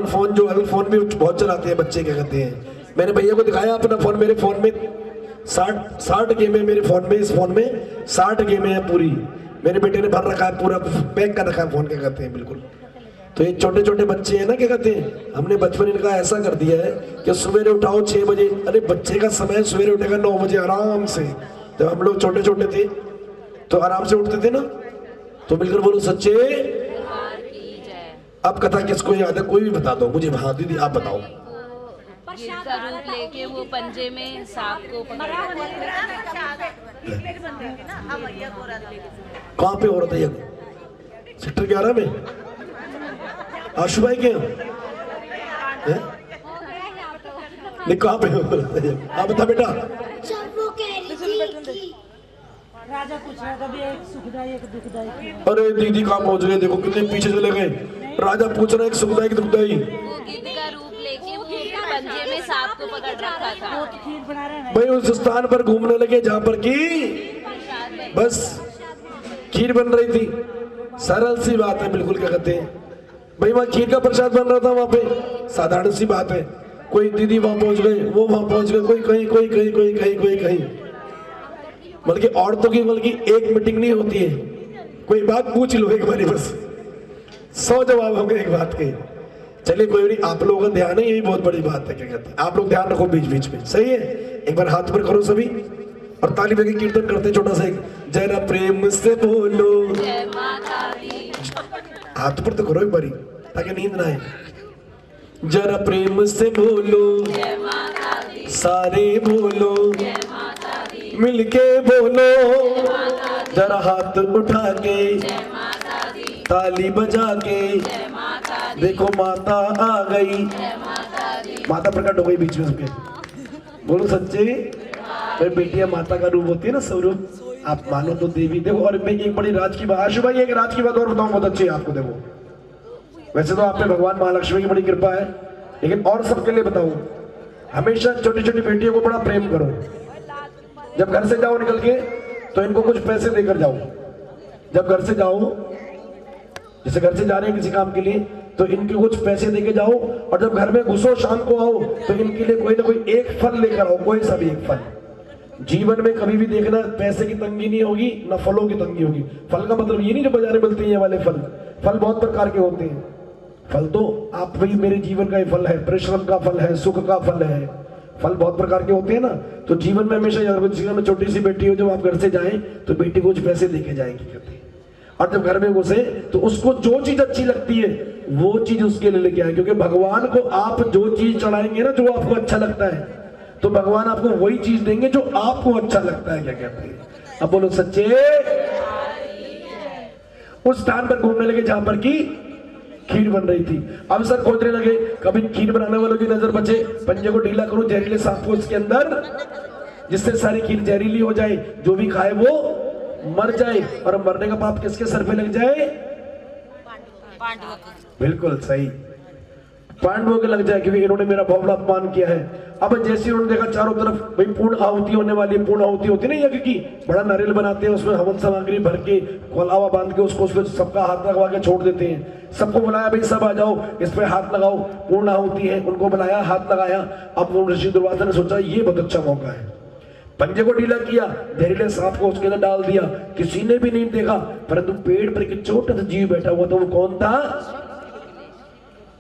फोन जो है, फोन भी बहुत चलाते हैं बच्चे, क्या कहते हैं। मैंने भैया को दिखाया अपना फोन, मेरे फोन में 60 गेम है, मेरे फोन में, इस फोन में 60 गेम है पूरी। मेरे बेटे ने भर रखा है, पूरा पैक कर रखा है फोन, क्या कहते हैं, बिल्कुल। तो ये छोटे छोटे बच्चे हैं ना, क्या कहते हैं, हमने बचपन इनका ऐसा कर दिया है कि सवेरे उठाओ 6 बजे। अरे बच्चे का समय सवेरे उठेगा 9 बजे आराम से। जब हम लोग छोटे छोटे थे तो आराम से उठते थे ना। तो मिलकर बोलो सच्चे। अब कथा किसको याद है, कोई भी बता दो मुझे। हाँ दीदी आप बताओ। रूप लेके वो पंजे में सांप को कहाँ पे हो रहा था ये? सेक्टर 11 में आशु भाई के नहीं, कहाँ पे हो रहा था? आप बता बेटा। जब वो कह रही थी कि राजा पूछ रहा था भी एक सुखदाई एक दुखदाई क्यों है? अरे दीदी कहाँ पहुंच गए, देखो कितने पीछे चले गए। राजा पूछ रहा है एक सुखदाई की दुखदाई। वो गिद्ध का रूप लेके वो पंजे में सांप को पकड़ रखा था। वो तो खीर बना रहे हैं भाई उस स्थान पर घूमने लगे जहां पर की बस खीर बन रही थी। सरल सी बात है बिल्कुल, क्या कहते हैं भाई, वहां खीर का प्रसाद बन रहा था, वहां पे साधारण सी बात है। कोई दीदी वहां पहुंच गए, वो वहां पहुंच गए, कोई कहीं कोई कहीं कोई कहीं कोई कहीं। बल्कि औरतों की बल्कि एक मीटिंग नहीं होती है, कोई बात पूछ लो एक बारी, बस 100 जवाब होंगे एक बात के। चलिए कोई नहीं, आप लोगों का ध्यान है, यही बहुत बड़ी बात है। क्या कहते हैं, आप लोग ध्यान रखो बीच बीच में, सही है। एक बार हाथ पर करो सभी और ताली बजा के कीर्तन करते हैं छोटा सा एक, जरा प्रेम से बोलो जय माता दी। हाथ पर तो करो एक बारी ताकि नींद ना आए। जरा प्रेम से बोलो जय माता दी। सारे बोलो जय माता दी। मिलके बोलो जरा हाथ उठा के जय माता दी। ताली बजा के जय माता दी। देखो माता आ गई, जय माता दी। माता प्रकट हो गई बीच में सबके। बोलो सच्चे भाई, बेटियां माता का रूप होती है ना, स्वरूप। आप मानो तो देवी। देखो और मैं एक बड़ी राज की बात, आशु भाई एक राज की बात और बताऊं, बहुत अच्छी है आपको। देखो वैसे तो आप पे भगवान महालक्ष्मी की बड़ी कृपा है, लेकिन और सबके लिए बताऊं, हमेशा छोटी छोटी बेटियों को बड़ा प्रेम करो। जब घर से जाओ निकल के तो इनको कुछ पैसे देकर जाओ। जब घर से जाओ, जैसे घर से जा रहे हैं किसी काम के लिए, तो इनके कुछ पैसे देके जाओ। और जब घर में घुसो शाम को आओ तो इनके लिए कोई ना कोई एक फल लेकर आओ, कोई सा भी एक फल। जीवन में कभी भी देखना पैसे की तंगी नहीं होगी, ना फलों की तंगी होगी। फल का मतलब ये नहीं जो बाजार में मिलते हैं ये वाले फल। फल बहुत प्रकार के होते हैं। फल तो आप भाई मेरे जीवन का ही फल है, परिश्रम का फल है, सुख का फल है। फल बहुत प्रकार के होते हैं ना। तो जीवन में हमेशा जीवन में छोटी सी बेटी हो, जब आप घर से जाएं तो बेटी को कुछ पैसे देके जाएंगी कहते हैं। और जब घर में घुसे तो उसको जो चीज अच्छी लगती है वो चीज उसके लिए लेके आए, क्योंकि भगवान को आप जो चीज चढ़ाएंगे ना, जो आपको अच्छा लगता है, तो भगवान आपको वही चीज देंगे जो आपको अच्छा लगता है। क्या कहते हैं, अब बोलो सच्चे। उस स्थान पर घूमने लगे जहां पर की खीर बन रही थी। अब सर खोजने लगे, कभी खीर बनाने वालों की नजर बचे, पंजे को ढीला करूं, जहरीले सांप को इसके अंदर, जिससे सारी खीर जहरीली हो जाए, जो भी खाए वो मर जाए। और मरने का पाप किसके सर पे लग जाए? बिल्कुल सही, पांडवों के लग जाए, क्योंकि इन्होंने मेरा बहुत बड़ा अपमान किया है। अब जैसे उन्होंने देखा चारों तरफ भाई पूर्ण आहुति होने वाली है, पूर्ण आहुति होती है ना यज्ञ की, बड़ा नारियल बनाते हैं, उसमें हवन सामग्री भर के कोलावा बांध के उसको उसमें सबका हाथ लगवा के छोड़ देते हैं। सबको बुलाया, भाई सब आ जाओ, इस पे हाथ लगाओ, पूर्ण आहुति है। उनको बुलाया, हाथ लगाया। अब ऋषि दुर्वासा ने सोचा ये बहुत अच्छा मौका है, पंजे को ढीला किया, जहरीले सांप को उसके अंदर डाल दिया। किसी ने भी नहीं देखा, परंतु पेड़ पर एक छोटा सा जीव बैठा हुआ था। वो कौन था?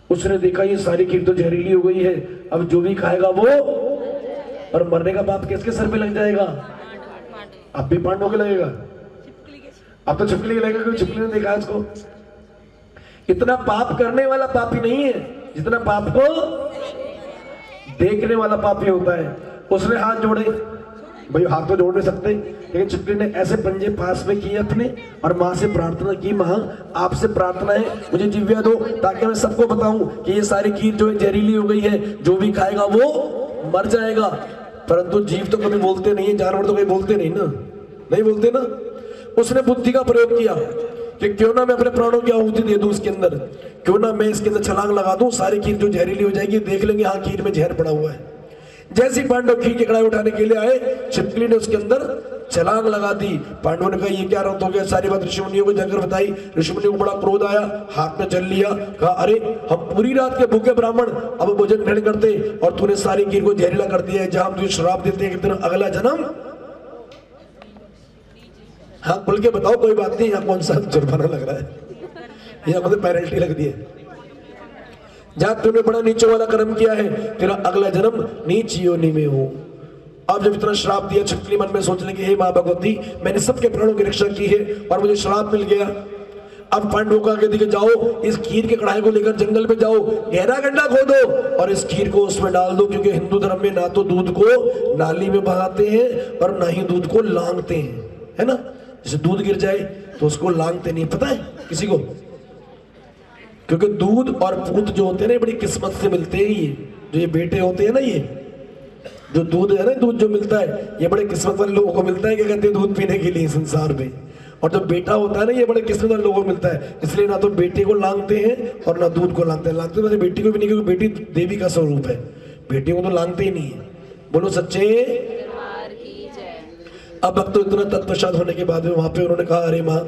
उसने देखा ये सारी खीर तो जहरीली हो गई है, अब जो भी खाएगा वो, और मरने का पाप किसके सर पे लग जाएगा? अब भी पांडवों के लगेगा। अब तो छिपकली लगेगा, क्योंकि छिपकली ने देखा इसको। इतना पाप करने वाला पापी नहीं है जितना पाप को देखने वाला पापी होता है। उसने हाथ जोड़े, भाई हाथ तो जोड़ नहीं सकते, लेकिन छिपकली ने ऐसे पंजे पास में किए अपने और माँ से प्रार्थना की, माँ आपसे प्रार्थना है मुझे जिव्या दो, ताकि मैं सबको बताऊं कि ये सारी खीर जो है जहरीली हो गई है, जो भी खाएगा वो मर जाएगा। परंतु जीव तो कभी बोलते नहीं है, जानवर तो कभी बोलते नहीं ना, नहीं बोलते ना। उसने बुद्धि का प्रयोग किया कि क्यों ना मैं अपने प्राणों की आहुति दे दूं इसके अंदर, क्यों ना मैं इसके अंदर छलांग लगा दूं, सारी खीर जो जहरीली हो जाएगी, देख लेंगे हाँ खीर में जहर पड़ा हुआ है। जैसे पांडव खीर की कढ़ाई उठाने के लिए आए, छिपकली ने उसके अंदर छलांग लगा दी। पांडवों ने कहा ये क्या रंत हो गया, सारी बात ऋषि मुनियों को जाकर बताई। ऋषि मुनियों को बड़ा क्रोध आया, हाथ में जल लिया, कहा अरे हम पूरी रात के भूखे ब्राह्मण अब भोजन ग्रहण करते और तूने सारी खीर को जहरीला कर दिया है। जहां हम तुझे श्राप देते हैं कि तेरा अगला जन्म, हाँ खुल के बताओ, कोई बात नहीं, यहाँ कौन सा जुर्माना लग रहा है, यहाँ मुझे पेनल्टी लग दी है। जहां तूने बड़ा नीचे वाला कर्म किया है, तेरा अगला जन्म नीच योनि में हो। अब जब इतना श्राप दिया, छिपकली मन में सोचने की हे माँ भगवती, मैंने सबके प्राणों की रक्षा की है और मुझे श्राप मिल गया। अब पांडवों को आगे दिखे, जाओ इस खीर के कढ़ाई को लेकर जंगल में जाओ, गहरा गड्ढा खोदो और इस खीर को उसमें डाल दो, क्योंकि हिंदू धर्म में ना तो दूध को नाली में बहाते हैं और ना ही दूध को लांगते हैं, है ना। जैसे दूध गिर जाए तो उसको लांगते नहीं, पता है किसी को, क्योंकि दूध और पूत जो होते हैं ना बड़ी किस्मत से मिलते हैं। ये जो ये बेटे होते हैं ना, ये जो दूध है ना, दूध जो मिलता है ये बड़े किस्मत वाले लोगों को मिलता है, क्या कहते हैं, दूध पीने के लिए संसार में। और जो बेटा होता है ना, ये बड़े किस्मत वाले लोगों को मिलता है। इसलिए ना तो बेटे को लांगते हैं और ना दूध को लांगते हैं। लांगते वैसे बेटी को भी नहीं, क्योंकि बेटी देवी का स्वरूप है, बेटी को तो लांगते ही नहीं है। बोलो सच्चे। अब भक्त तो इतना तत्पश्चात होने के बाद में वहां पे उन्होंने कहा, अरे माँ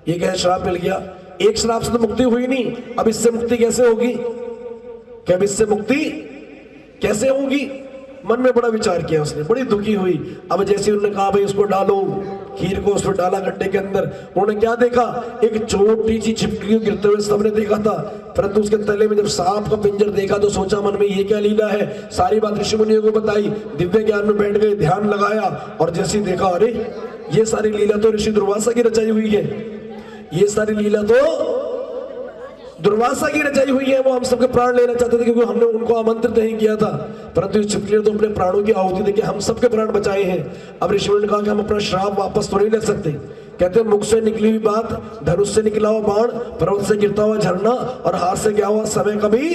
ये क्या श्राप मिल गया, एक श्राप से तो मुक्ति हुई नहीं, अब इससे मुक्ति कैसे होगी, क्या अब इससे मुक्ति कैसे होगी। मन में बड़ा विचार किया उसने, बड़ी दुखी हुई। अब जैसे उन्होंने कहा भाई उसको डालो, खीर को उसमें डाला गड्ढे के अंदर, उन्होंने क्या देखा, एक छोटी सी छिपकली गिरते हुए सबने देखा था, परंतु उसके तले में जब सांप का पिंजर देखा तो सोचा मन में ये क्या लीला है। सारी बात ऋषि मुनियों को बताई, दिव्य ज्ञान में बैठ गए, ध्यान लगाया और जैसे देखा, अरे ये सारी लीला तो ऋषि दुर्वासा की रचाई हुई है, ये सारी लीला तो दुर्वासा की रचाई हुई है। वो हम सबके प्राण लेना चाहते थे, क्योंकि हमने उनको आमंत्रित नहीं किया था, परंतु इस छिपकली ने तो अपने प्राणों की आहुति देके हम सबके प्राण बचाए हैं। अब ऋषियों ने कहा कि हम अपना श्राप वापस तो नहीं ले सकते। कहते हैं मुख से निकली हुई बात, धनुष से निकला हुआ बाण, पर्वत से गिरता हुआ झरना और हाथ से गया हुआ समय कभी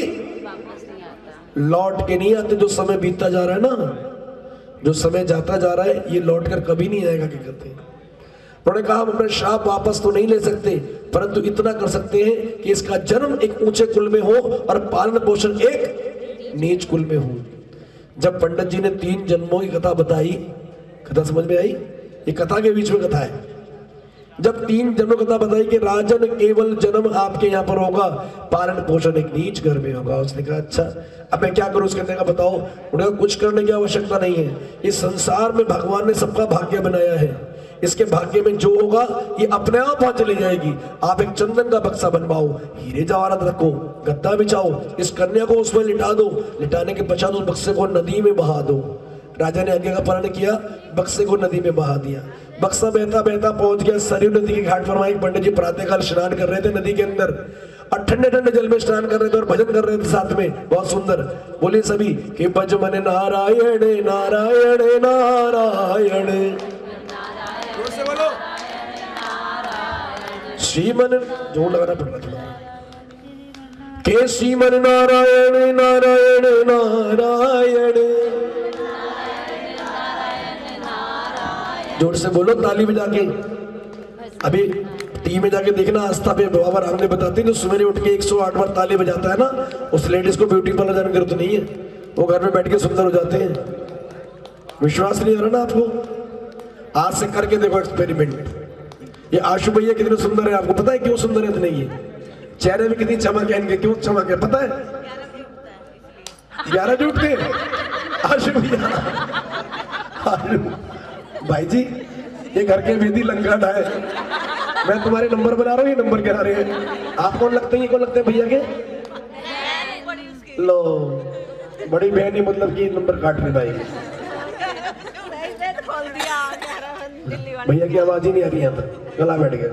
लौट के नहीं आते। जो समय बीतता जा रहा है ना, जो समय जाता जा रहा है, ये लौट कर कभी नहीं आएगा। क्या कहते हैं, उन्होंने कहा हम अपने श्राप वापस तो नहीं ले सकते, परंतु इतना कर सकते हैं कि इसका जन्म एक ऊंचे कुल में हो और पालन पोषण एक नीच कुल में हो। जब पंडित जी ने 3 जन्मों की कथा बताई, कथा समझ में आई, ये कथा के बीच में कथा है। जब 3 जन्मों की कथा बताई कि राजन केवल जन्म आपके यहाँ पर होगा, पालन पोषण एक नीच घर में होगा। उसने कहा अच्छा अब मैं क्या करूं, उसके कहने का बताओ। उन्हें कुछ करने की आवश्यकता नहीं है, इस संसार में भगवान ने सबका भाग्य बनाया है, इसके भाग्य में जो होगा ये अपने आप वहां चली जाएगी। आप एक चंदन का बक्सा बनवाओ, हीरे जवाहरात रखो, गद्दा बिछाओ, इस कन्या को उसमें लिटा दो, लिटाने के पश्चात उस बक्से को नदी में बहा दो। राजा ने आज्ञा का पालन किया, बक्से को नदी में बहा दिया। बक्सा बहता बहता पहुंच गया सरयू नदी के घाट पर। वहां एक पंडित जी प्रातःकाल स्नान कर रहे थे नदी के अंदर, और ठंडे ठंडे जल में स्नान कर रहे थे और भजन कर रहे थे साथ में, बहुत सुंदर। बोले सभी कि भज मन नारायण नारायण नारायण, श्रीमन जोर लगाना पड़ रहा थोड़ा, के श्रीमन नारायण नारायण नारायण, जोर से बोलो ताली बजा के। अभी टीवी में जाके देखना, आस्था पे बाबा राम ने बताते हैं, जो सवेरे उठ के 108 बार ताली बजाता है ना, उस लेडीज को ब्यूटी पार्लर जाने की जरूरत नहीं है, वो घर में बैठ के सुंदर हो जाते हैं। विश्वास नहीं आ रहा ना आपको, आज से करके देखो एक्सपेरिमेंट। ये आशु भैया कितने सुंदर है, आपको पता है क्यों सुंदर है? नहीं है, चेहरे में कितनी चमक है इनके, क्यों चमक है पता है? 11 जुट के आशु भैया। भाई जी ये घर के वेदी लंकाट है, मैं तुम्हारे नंबर बना रहा हूँ, ये नंबर गिरा रहे हैं। आप कौन लगते हैं, ये कौन लगते हैं भैया के? लो बड़ी बहन ही मतलब कि नंबर काट ले भाई। भैया की आवाज ही नहीं आ रही यहाँ तक, गला बैठ गया।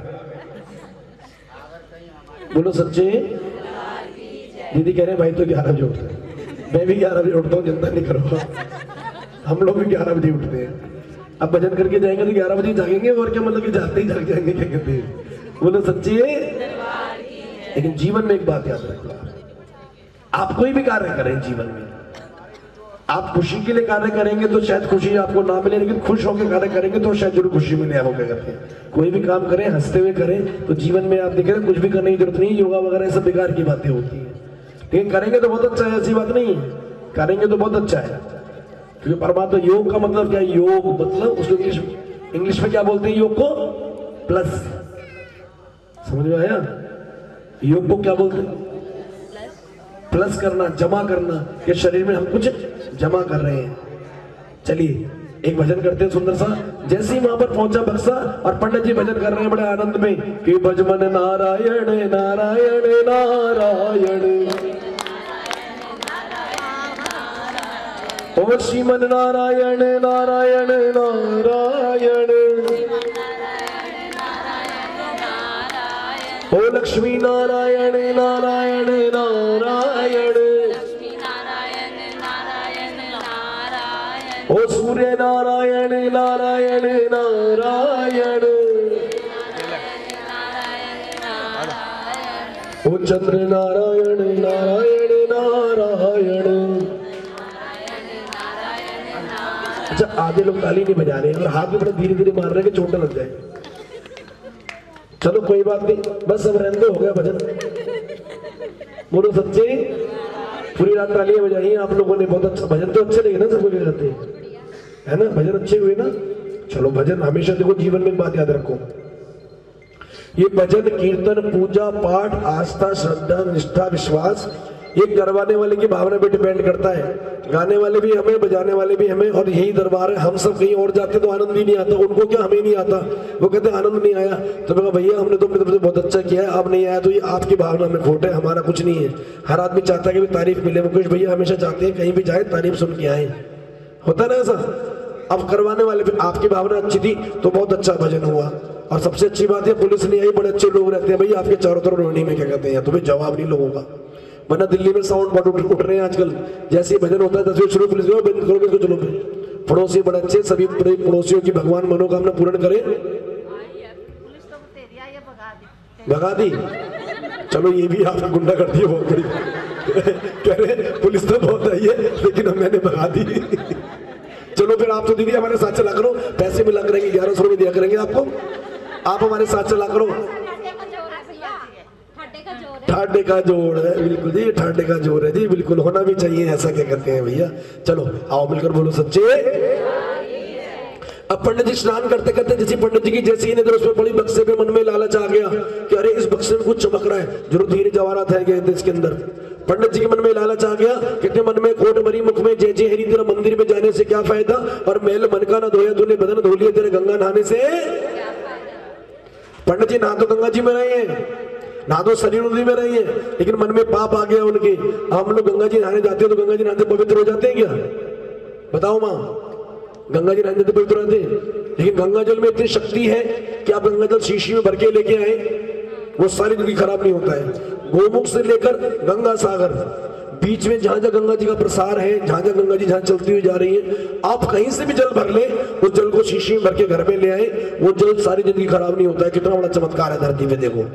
बोलो सच्चे। दीदी कह रहे हैं भाई तो 11 बजे उठते हैं, मैं भी 11 बजे उठता हूँ, चिंता नहीं करो, हम लोग भी 11 बजे उठते हैं। अब भजन करके जाएंगे तो 11 बजे जागेंगे, और क्या मतलब कि जाते ही जाग जाएंगे, क्या कहते हैं? बोलो सच्चे। लेकिन जीवन में एक बात याद रखो, आप कोई भी कार्य करें जीवन में, आप खुशी के लिए कार्य करेंगे तो शायद खुशी आपको ना मिले, लेकिन खुश होकर कार्य करेंगे तो शायद जरूर खुशी मिले आपको। क्या करते हैं, कोई भी काम करें हंसते हुए करें, तो जीवन में आप देखें कुछ भी करने की जरूरत नहीं, योगा वगैरह सब बेकार की बातें होती है, लेकिन करेंगे तो बहुत अच्छा है, ऐसी बात नहीं है, करेंगे तो बहुत अच्छा है। क्योंकि परमात्मा योग का मतलब क्या है? योग मतलब उसको इंग्लिश में क्या बोलते हैं? योग को प्लस, समझ में आया? योग को क्या बोलते हैं? प्लस करना, जमा करना, कि शरीर में हम कुछ जमा कर रहे हैं। चलिए एक भजन करते हैं सुंदर सा। जैसे ही वहां पर पहुंचा बक्सा और पंडित जी भजन कर रहे हैं बड़े आनंद में कि भज मन नारायण नारायण नारायण, ओ श्रीमन नारायण नारायण नारायण, ओ लक्ष्मी नारायण नारायण नारायण, ओ सूर्य नारायण नारायण नारायण, ओ चंद्र नारायण नारायण नारायण, आधे लोग ताली नहीं बजा रहे हैं और हाथ भी बड़े धीरे धीरे मार रहे हैं कि चोट लग जाए। चलो कोई बात नहीं, बस अब रहने दो, हो गया भजन। बोलो सच्चे, पूरी रात तालियां बजाई आप लोगों ने, बहुत अच्छा भजन तो अच्छे लगे ना सबको जाते है ना, भजन अच्छे हुए ना। चलो भजन हमेशा देखो जीवन में एक बात याद रखो, ये भजन कीर्तन पूजा पाठ आस्था श्रद्धा निष्ठा विश्वास ये करवाने वाले की भावना पे डिपेंड करता है। गाने वाले भी हमें, बजाने वाले भी हमें, और यही दरबार है। हम सब कहीं और जाते तो आनंद ही नहीं आता, उनको क्या हमें नहीं आता, वो कहते आनंद नहीं आया। तो मैं कहा भैया हमने तो अपनी तरफ से बहुत अच्छा किया है, आप नहीं आया तो ये आपकी भावना में खोट है, हमारा कुछ नहीं है। हर आदमी चाहता है कि तारीफ मिले, मुकेश भैया हमेशा चाहते हैं कहीं भी जाए तारीफ सुन के आए, होता ना ऐसा। अब करवाने वाले भी आपकी भावना अच्छी थी तो बहुत अच्छा भजन हुआ। और सबसे अच्छी बात है पुलिस नहीं आई, बड़े अच्छे लोग रहते हैं भैया आपके चारों तरफ रोहिणी में, क्या कहते हैं तुम्हें जवाब नहीं लोगों का। वरना दिल्ली में साउंड बहुत उठ रहे हैं आजकल, जैसे ही भजन होता है 10 बजे शुरू, पुलिस बंद करो इसको, चलो पे। पड़ोसी बड़े अच्छे, सभी बड़े पड़ोसियों की भगवान मनोकामना पूर्ण करे। भगा दी, चलो ये भी आपकी गुंडा करती है बहुत बड़ी। कह रहे पुलिस तो बहुत आई है लेकिन मैंने भगा दी। चलो फिर आप तो दीदी हमारे साथ चला करो, पैसे मिला करेंगे 1100 रुपये दिया करेंगे आपको, आप हमारे साथ चला करो। ठाडे का जोड़ है, बिल्कुल जी ठाडे का जोड़ है जी, बिल्कुल होना भी चाहिए ऐसा, क्या कहते हैं भैया। चलो आओ मिलकर बोलो सच्चे। अब पंडित जी स्नान करते करते जैसे पंडित जी की जैसी नजर उसमें पड़ी, बक्से पे मन में लालच आ गया कि अरे इस बक्से में कुछ चमक रहा है, जरूर धीरे जवाहरात है गए थे इसके अंदर। पंडित जी के मन में लालच आ गया, कहते मन में खोट भरी मुख में जय जय हरि, तेरा मंदिर में जाने से क्या फायदा, और मैल मन का ना धोया तूने बदन धो लिया तेरे गंगा नहाने से। पंडित जी ना तो गंगा जी में रहे हैं ना तो सरयू नदी में रही है, लेकिन मन में पाप आ गया उनके। हम लोग गंगा जी नहाने जाते हैं तो गंगा जी नहाते पवित्र हो जाते हैं क्या, बताओ माँ? गंगा जी नहाने पवित्र रहते हैं, लेकिन गंगा जल में इतनी शक्ति है कि आप गंगा जल शीशी में भर के लेके आए, वो सारी नदी खराब नहीं होता है। गोमुख से लेकर गंगा सागर बीच में जहां जहां गंगा जी का प्रसार है, जहां जहां गंगा जी जहां चलती हुई जा रही है, आप कहीं से भी जल भर ले, उस जल को शीशी में भर के घर में ले आए, वो जल सारी जिंदगी खराब नहीं होता है। कितना बड़ा चमत्कार है धरती में देखो।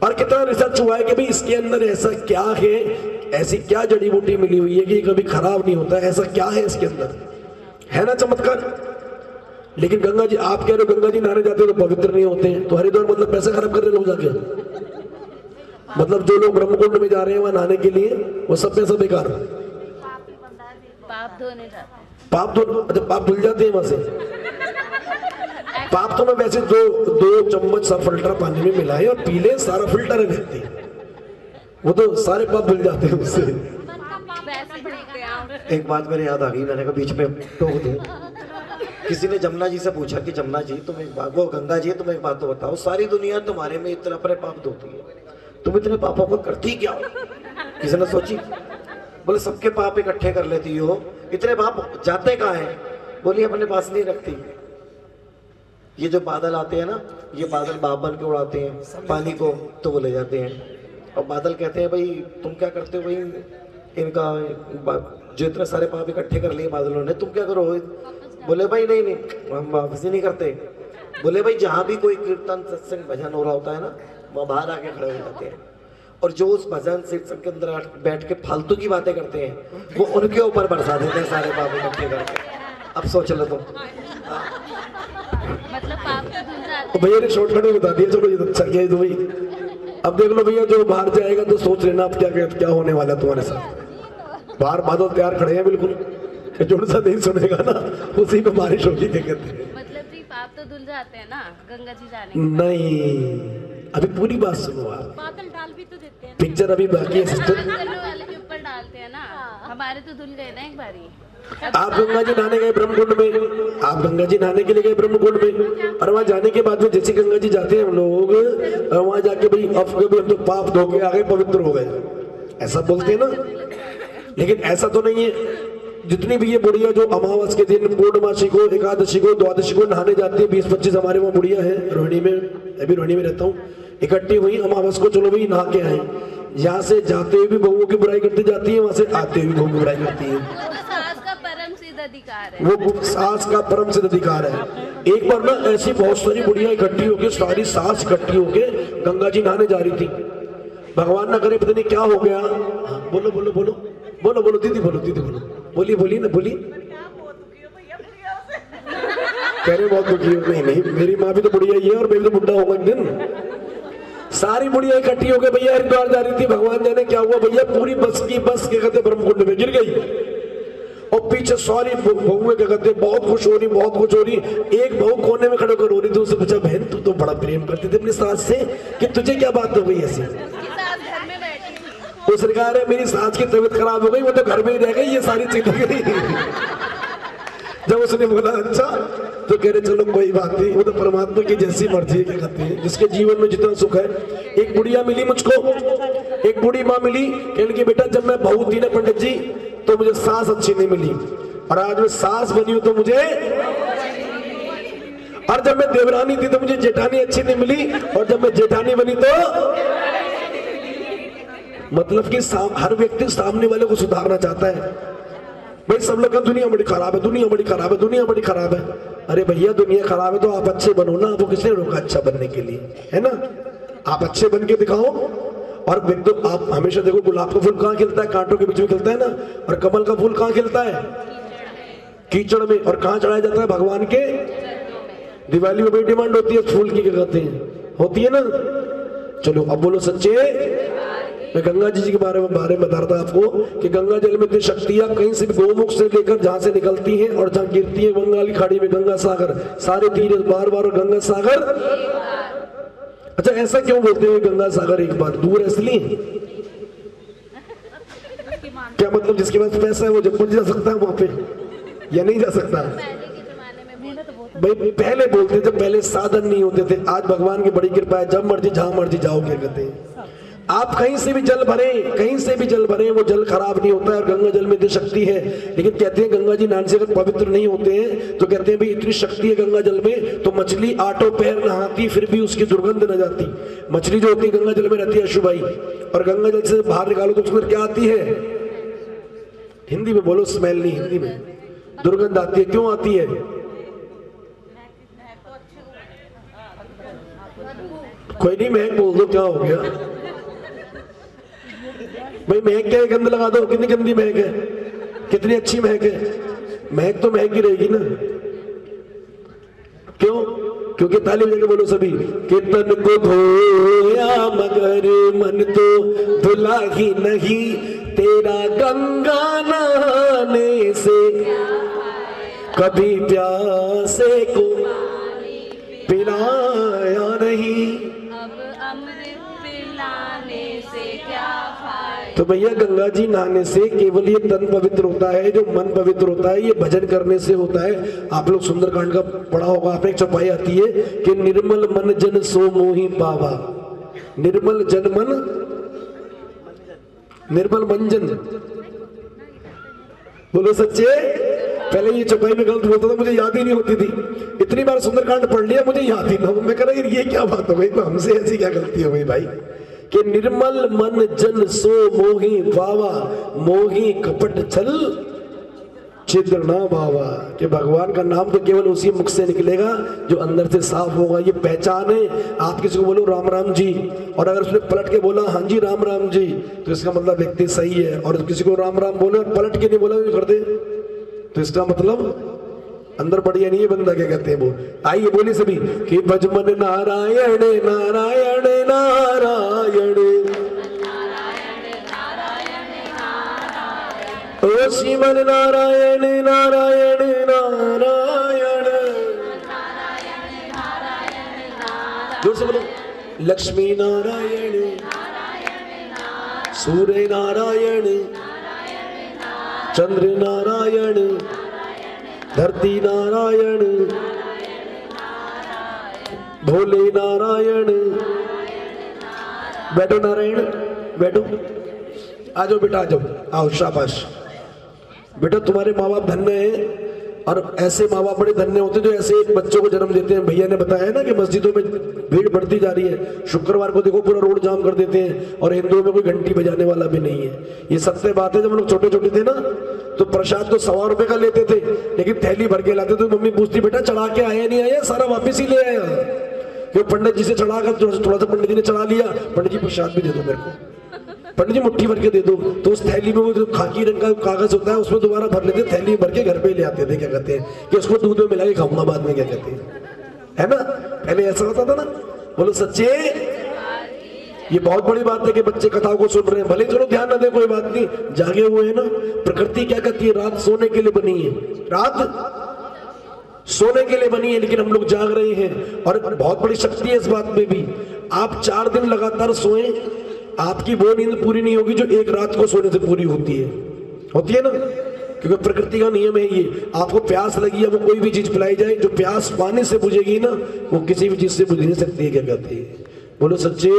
और कितना रिसर्च हुआ है कि भाई इसके अंदर ऐसा क्या है, ऐसी क्या जड़ी बूटी मिली हुई है कि कभी खराब नहीं होता है, ऐसा क्या है इसके अंदर, है ना चमत्कार। लेकिन गंगा जी, आप कह रहे हो गंगा जी नहाने जाते हो तो पवित्र नहीं होते हैं, तो हरिद्वार मतलब पैसा खराब कर रहे लोग जाके, मतलब जो लोग ब्रह्मकुंड में जा रहे हैं वहां नहाने के लिए वो सब पैसा बेकार, पाप धोने जाते हैं। पाप धो, अच्छा पाप धुल जाते हैं वहां से। पाप तो मैं वैसे दो चम्मच सब फिल्टर पानी में मिलाए और पी ले, सारा फिल्टर है व्यक्ति, वो तो सारे पाप धुल जाते हैं उससे। एक बात मेरे याद आ गई, मैंने कहा बीच में टोक दूं। किसी ने जमुना जी से पूछा कि जमुना जी तुम एक बात, वो गंगा जी तुम एक बात तो बताओ, सारी दुनिया तुम्हारे में इतना अपने पाप धोती है, तुम इतने पापों को करती क्या हो? किसी ने सोची? बोले सबके पाप इकट्ठे कर लेती हो, इतने पाप जाते कहाँ हैं? बोली अपने पास नहीं रखती। ये जो बादल आते हैं ना, ये बादल बाप बन के उड़ाते हैं पानी को, तो वो ले जाते हैं। और बादल कहते हैं भाई तुम क्या करते हो भाई, इनका जो इतने सारे पाप इकट्ठे कर लिए बादलों ने, तुम क्या करो? बोले भाई नहीं हम वापस ही नहीं करते। बोले भाई जहाँ भी कोई कीर्तन सत्संग भजन हो रहा होता है ना, वहाँ बाहर आके खड़े हो जाते हैं, और जो उस भजन सत्संग के अंदर बैठ के फालतू की बातें करते हैं वो उनके ऊपर बरसा देते हैं सारे पाप इकट्ठे करके। अब सोच लो तुम, मतलब पाप तो धुल जाते तो भैया ने शॉर्टकट में बता दिया, चलो ये अच्छा किया है तो भाई। अब देख लो भैया जो बाहर जाएगा तो सोच लेना अब क्या होने वाला है तुम्हारे साथ। बाहर बादल तैयार खड़े हैं बिल्कुल, जो सा नहीं सुनेगा ना उसी पे बारिश होगी, क्या कहते हैं। मतलब जी पाप तो धुल जाते हैं ना गंगा जी जाने के। नहीं अभी पूरी बात सुनो आप, बादल डाल भी तो देते हैं, पिक्चर अभी बाकी है सिस्टर। करने वाले के ऊपर डालते हैं ना, हमारे तो धुल गए ना एक बारी। आप गंगा जी नहाने गए ब्रह्मकुंड में, आप गंगा जी नहाने के लिए गए ब्रह्मकुंड में, और वहां जाने के बाद में जैसे गंगा जी जाते हैं हम लोग, और वहां जाके भाई अब हम तो पाप धो के आ गए, पवित्र हो गए, ऐसा बोलते हैं ना। लेकिन ऐसा तो नहीं है। जितनी भी ये बुढ़िया जो अमावस के दिन पूर्णमासी को, एकादशी को, द्वादशी को नहाने जाती है, 20-25 हमारे वहाँ बुढ़िया है रोहिणी में, अभी रोहिणी में रहता हूँ, इकट्ठी हुई अमावस को, चलो भाई नहा के आए। यहाँ से जाते हुए भी बहुओं की बुराई करती जाती है, वहां से आते हुए बहुओं की बुराई करती है। सास का परम सिद्ध अधिकार है, वो सास का परम सिद्ध अधिकार है। एक बार ना ऐसी बहुत सारी बुढ़िया इकट्ठी होके, सारी सास इकट्ठी होके गंगा जी नहाने जा रही थी। भगवान ना करे पता नहीं क्या हो गया। बोलो बोलो बोलो बोलो बोलो दीदी, बोलो दीदी, बोलो, बोली बोली ना बोली। कह रहे बहुत दुखी हो। नहीं नहीं, मेरी माँ भी तो बुढ़िया ही है और मैं भी तो बुढ़ा होगा एक दिन। सारी बुढ़िया इकट्ठी हो गई भैया, हरिद्वार जा रही थी, भगवान जाने क्या हुआ भैया, पूरी बस की बस के कहते ब्रह्मकुंड में गिर गई और पीछे सारी बहुएं क्या कहते बहुत खुश हो रही, बहुत खुश हो रही। एक बहू कोने में खड़े होकर रो रही थी, उससे पूछा बहन तू तो बड़ा प्रेम करती थी अपनी सास से, कि तुझे क्या बात हो गई ऐसी? उसने कहा अरे मेरी सास की तबीयत खराब हो गई, वो तो घर में ही रह गई, ये सारी चली गई। जब उसने बोला अच्छा, तो कह रहे चलो कोई बात नहीं, वो तो परमात्मा की जैसी मर्जी है, क्या कहते हैं जिसके जीवन में जितना सुख है। एक बुढ़िया मिली मुझको, एक बूढ़ी माँ मिली, कहने की बेटा जब मैं बहू थी ना पंडित जी तो मुझे सास अच्छी नहीं मिली, और आज मैं सास बनी हूं तो मुझे, और जब मैं देवरानी थी तो मुझे जेठानी अच्छी नहीं मिली, और जब मैं जेठानी बनी तो मतलब कि हर व्यक्ति सामने वाले को सुधारना चाहता है। भाई सब लोग दुनिया बड़ी खराब है, दुनिया बड़ी खराब है, दुनिया बड़ी खराब है। अरे भैया दुनिया खराब है तो आप अच्छे बनो ना, आपको किसने रोका अच्छा बनने के लिए, है ना? आप अच्छे बन के दिखाओ। और तो आप हमेशा देखो गुलाब का फूल कहाँ खिलता है? कांटों के बीच में खिलता है ना। और कमल का फूल कहाँ खिलता है? कीचड़ में। और कहाँ चढ़ाया जाता है? भगवान के। दिवाली में बड़ी डिमांड होती है फूल की, क्या कहते हैं, होती है ना। चलो अब बोलो सच्चे। मैं गंगा जी के बारे में बता रहा था आपको कि गंगा जल में इतनी शक्तियां, कहीं से भी गोमुख से लेकर जहां से निकलती हैं और जहां गिरती है बंगाली खाड़ी में, गंगा सागर, सारे तीर बार बार गंगा सागर। अच्छा ऐसा क्यों बोलते हैं गंगा सागर एक बार? दूर है इसलिए? क्या मतलब जिसके पास पैसा है वो जब जा सकता है वहां पे, या नहीं जा सकता? भाई पहले बोलते जब पहले साधन नहीं होते थे, आज भगवान की बड़ी कृपा है, जब मर्जी जहां मर्जी जाओ, क्या कहते हैं। आप कहीं से भी जल भरे, कहीं से भी जल भरे, वो जल खराब नहीं होता है। और गंगा जल में इतनी शक्ति है, लेकिन कहते हैं गंगा जी नहाने से अगर पवित्र नहीं होते हैं तो कहते हैं भाई इतनी शक्ति है गंगा जल में, तो मछली आठों पैर नहाती फिर भी उसकी दुर्गंध न जाती। मछली जो होती है गंगा जल में रहती है अशुभाई, और गंगा जल से बाहर निकालो तो उसमें क्या आती है? हिंदी में बोलो, स्मेल नहीं, हिंदी में दुर्गंध आती है। क्यों आती है? कोई नहीं, महक बोल दो, क्या हो गया भाई? महक क्या है? गंद लगा दो, कितनी गंदी महक है, कितनी अच्छी महक है। महक तो महक ही रहेगी ना। क्यों? क्योंकि ताली बजा के बोलो सभी, कि तन को धोया मगर मन तो धुला ही नहीं, तेरा गंगा नहाने से कभी प्यासे को पिलाया नहीं। अब अमृत पिलाने से क्या फायदा? तो भैया गंगा जी नहाने से केवल ये तन पवित्र होता है, जो मन पवित्र होता है ये भजन करने से होता है। आप लोग सुंदरकांड का पढ़ा होगा आपने, एक चौपाई आती है कि निर्मल मन जन सो मोहि पावा। निर्मल जन मन, निर्मल मंजन, बोलो सच्चे। पहले ये चौपाई में गलत बोलता था, मुझे याद ही नहीं होती थी। इतनी बार सुंदरकांड पढ़ लिया मुझे याद ही ना हो। मैं कह रहा ये क्या बात हो गई, तो हमसे ऐसी क्या गलती हो गई भाई? कि निर्मल मन जन सो मोहि पावा, मोहि कपट छल छिद्र ना बावा। कि भगवान का नाम तो केवल उसी मुख से निकलेगा जो अंदर से साफ होगा। ये पहचान है। आप किसी को बोलो राम राम जी, और अगर उसने पलट के बोला हाँ जी राम राम जी, तो इसका मतलब व्यक्ति सही है। और किसी को राम राम बोले और पलट के नहीं बोला कर दे, तो इसका मतलब अंदर बढ़िया नहीं है बंदा, क्या कहते हैं वो। आइए बोलिए सभी कि भजमन नारायण नारायण नारायण, ओ श्रीमन नारायण नारायण नारायण, जोर से बोलो। लक्ष्मी नारायण, सूर्य नारायण, चंद्र नारायण, धरती नारायण, भोले नारायण। बैठो नारायण, बैठो। आ जाओ बेटा, आ जाओ, आओ, शाबाश बेटा। तुम्हारे माँ बाप धन्य हैं, और ऐसे माँ बाप बड़े धन्य होते हैं जो ऐसे बच्चों को जन्म देते हैं। भैया ने बताया ना कि मस्जिदों में भीड़ बढ़ती जा रही है। शुक्रवार को देखो पूरा रोड जाम कर देते हैं, और हिंदुओं में कोई घंटी बजाने वाला भी नहीं है। ये सत्य बात है। जब हम लोग छोटे छोटे थे ना तो प्रसाद तो 100 रुपए का लेते थे, लेकिन थैली भर के लाते थे। मम्मी पूछती बेटा चढ़ा के आया नहीं आया? सारा वापिस ही ले आया। क्यों? पंडित जी से चढ़ा कर थोड़ा सा पंडित जी ने चढ़ा लिया, पंडित जी प्रसाद भी दे दो मेरे को। पंडित जी मुट्ठी भर के दे दो, तो उस थैली में वो जो खाकी रंग का कागज होता है उसमें दोबारा भर लेते, थैली में भर के घर पे ले आते थे, क्या कहते हैं कि उसको दूध में मिला के खाऊंगा बाद में, क्या कहते हैं, है ना, पहले ऐसा होता था ना। बोलो सच्चे। ये बहुत बड़ी बात है कि बच्चे कथाओं को सुन रहे हैं, भले चलो ध्यान ना दे कोई बात नहीं, जागे हुए हैं ना। प्रकृति क्या कहती है, रात सोने के लिए बनी है, रात सोने के लिए बनी है, लेकिन हम लोग जाग रहे हैं। और बहुत बड़ी शक्ति है इस बात में भी। आप 4 दिन लगातार सोएं, आपकी वो नींद पूरी नहीं होगी जो एक रात को सोने से पूरी होती है ना, क्योंकि प्रकृति का नियम है ये। आपको प्यास लगी है, वो कोई भी चीज पिलाई जाए, जो प्यास पानी से बुझेगी ना, वो किसी भी चीज से बुझ नहीं सकती है, क्या कहते हैं। बोलो सच्चे।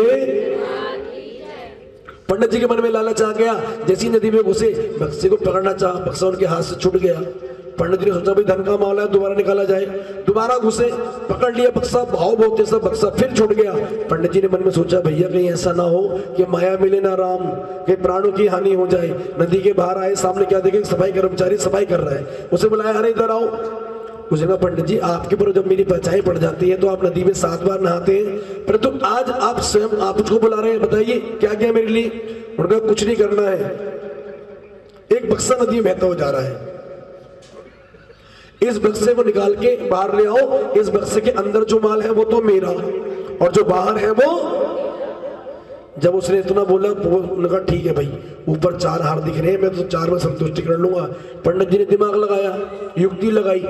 पंडित जी के मन में लालच आ गया, जैसी नदी में घुसे, बक्से को पकड़ना चाहा, बक्सा उनके हाथ से छूट गया। पंडित जी ने सोचा भाई धन का मामला है, दोबारा निकाला जाए, दोबारा घुसे, पकड़ लिया बक्सा, भाव बहुत ऐसा बक्सा फिर छूट गया। पंडित जी ने मन में सोचा भैया कहीं ऐसा ना हो कि माया मिले ना राम, कि प्राणों की हानि हो जाए। नदी के बाहर आए, सामने क्या देखे, सफाई कर्मचारी सफाई कर रहा है, उसे बुलाया, अरे इधर आओ। उसने कहा पंडित जी आपके ऊपर जब मेरी परछाई पड़ जाती है तो आप नदी में 7 बार नहाते हैं, परंतु आज आप स्वयं आप मुझको बुला रहे हैं, बताइए क्या क्या मेरे लिए। उन्होंने कहा कुछ नहीं करना है, एक बक्सा नदी में बहता हो जा रहा है, इस बक्से को निकाल के बाहर ले आओ, इस बक्से के अंदर जो माल है वो तो मेरा और जो बाहर है वो। जब उसने इतना बोला तो उन्होंने कहा ठीक है भाई, ऊपर 4 हार दिख रहे हैं, मैं तो 4 में संतुष्टि कर लूंगा। पंडित जी ने दिमाग लगाया, युक्ति लगाई,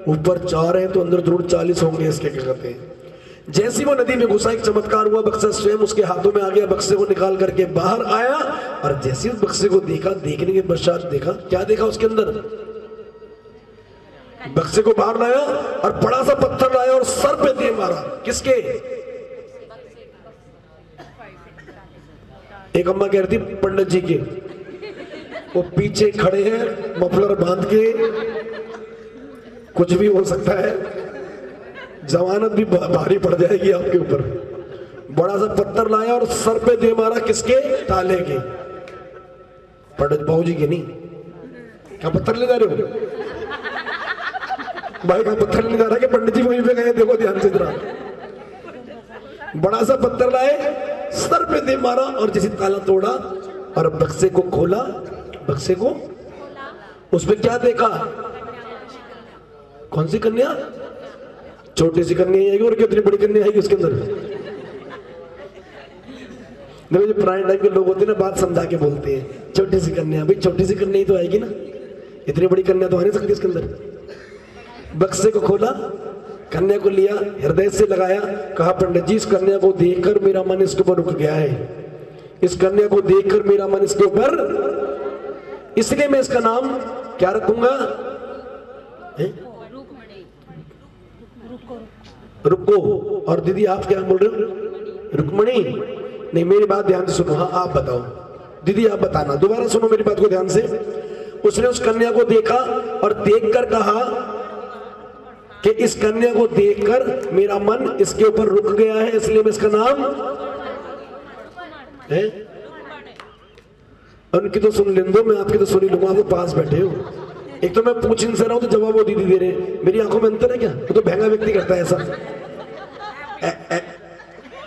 ऊपर 4 है तो अंदर जरूर 40 होंगे इसके, क्या कहते हैं। जैसी वो नदी में घुसा, एक चमत्कार हुआ, बक्सा स्वयं उसके हाथों में आ गया, बक्से को निकाल करके बाहर आया, और जैसे उस बक्से को देखा, देखने के पश्चात देखा, क्या देखा उसके अंदर, बक्से को बाहर लाया और बड़ा सा पत्थर लाया और सर पे दे मारा। किसके? एक अम्मा कह रही थी पंडित जी के, वो पीछे खड़े हैं मफलर बांध के, कुछ भी हो सकता है, जमानत भी भारी पड़ जाएगी आपके ऊपर। बड़ा सा पत्थर लाया और सर पे दे मारा, किसके? ताले के। पंडित बाबू जी के नहीं, क्या पत्थर ले जा रहे हो भाई, का पत्थर नहीं जा रहा कि पंडित जी वहीं पे गए, देखो ध्यान से जरा। बड़ा सा पत्थर लाए, सर पे दे मारा, और जैसे ताला तोड़ा और बक्से को खोला, बक्से को उसमें क्या देखा? कौन सी कन्या? छोटी सी कन्या आएगी, और कितनी बड़ी कन्या आएगी उसके अंदर। देखो जो पुराने टाइम के लोग होते हैं ना, बात समझा के बोलते हैं, छोटी सी कन्या, भाई छोटी सी कन्या ही तो आएगी ना, इतनी बड़ी कन्या तो आ नहीं सकती इसके अंदर। बक्से को खोला, कन्या को लिया, हृदय से लगाया, कहा पंडित जी इस कन्या को देखकर मेरा मन इसके ऊपर रुक गया है, इस कन्या को देखकर मेरा मन इसके ऊपर, इसलिए मैं इसका नाम क्या रखूंगा? रुको। और दीदी आप क्या बोल रहे हो? रुक्मणी? नहीं, मेरी बात ध्यान से सुनो। हाँ आप बताओ दीदी, आप बताना, दोबारा सुनो मेरी बात को ध्यान से। उसने उस कन्या को देखा और देखकर कहा कि इस कन्या को देखकर मेरा मन इसके ऊपर रुक गया है, इसलिए मैं इसका नाम है। उनकी तो सुन लेने दो, मैं आपकी तो सुन ही लूंगा, आप तो पास बैठे हो। एक तो मैं पूछ इनसे रहा हूं तो जवाब वो दीदी दे रहे, मेरी आंखों में अंतर है क्या? तो भैंगा व्यक्ति करता है ऐसा।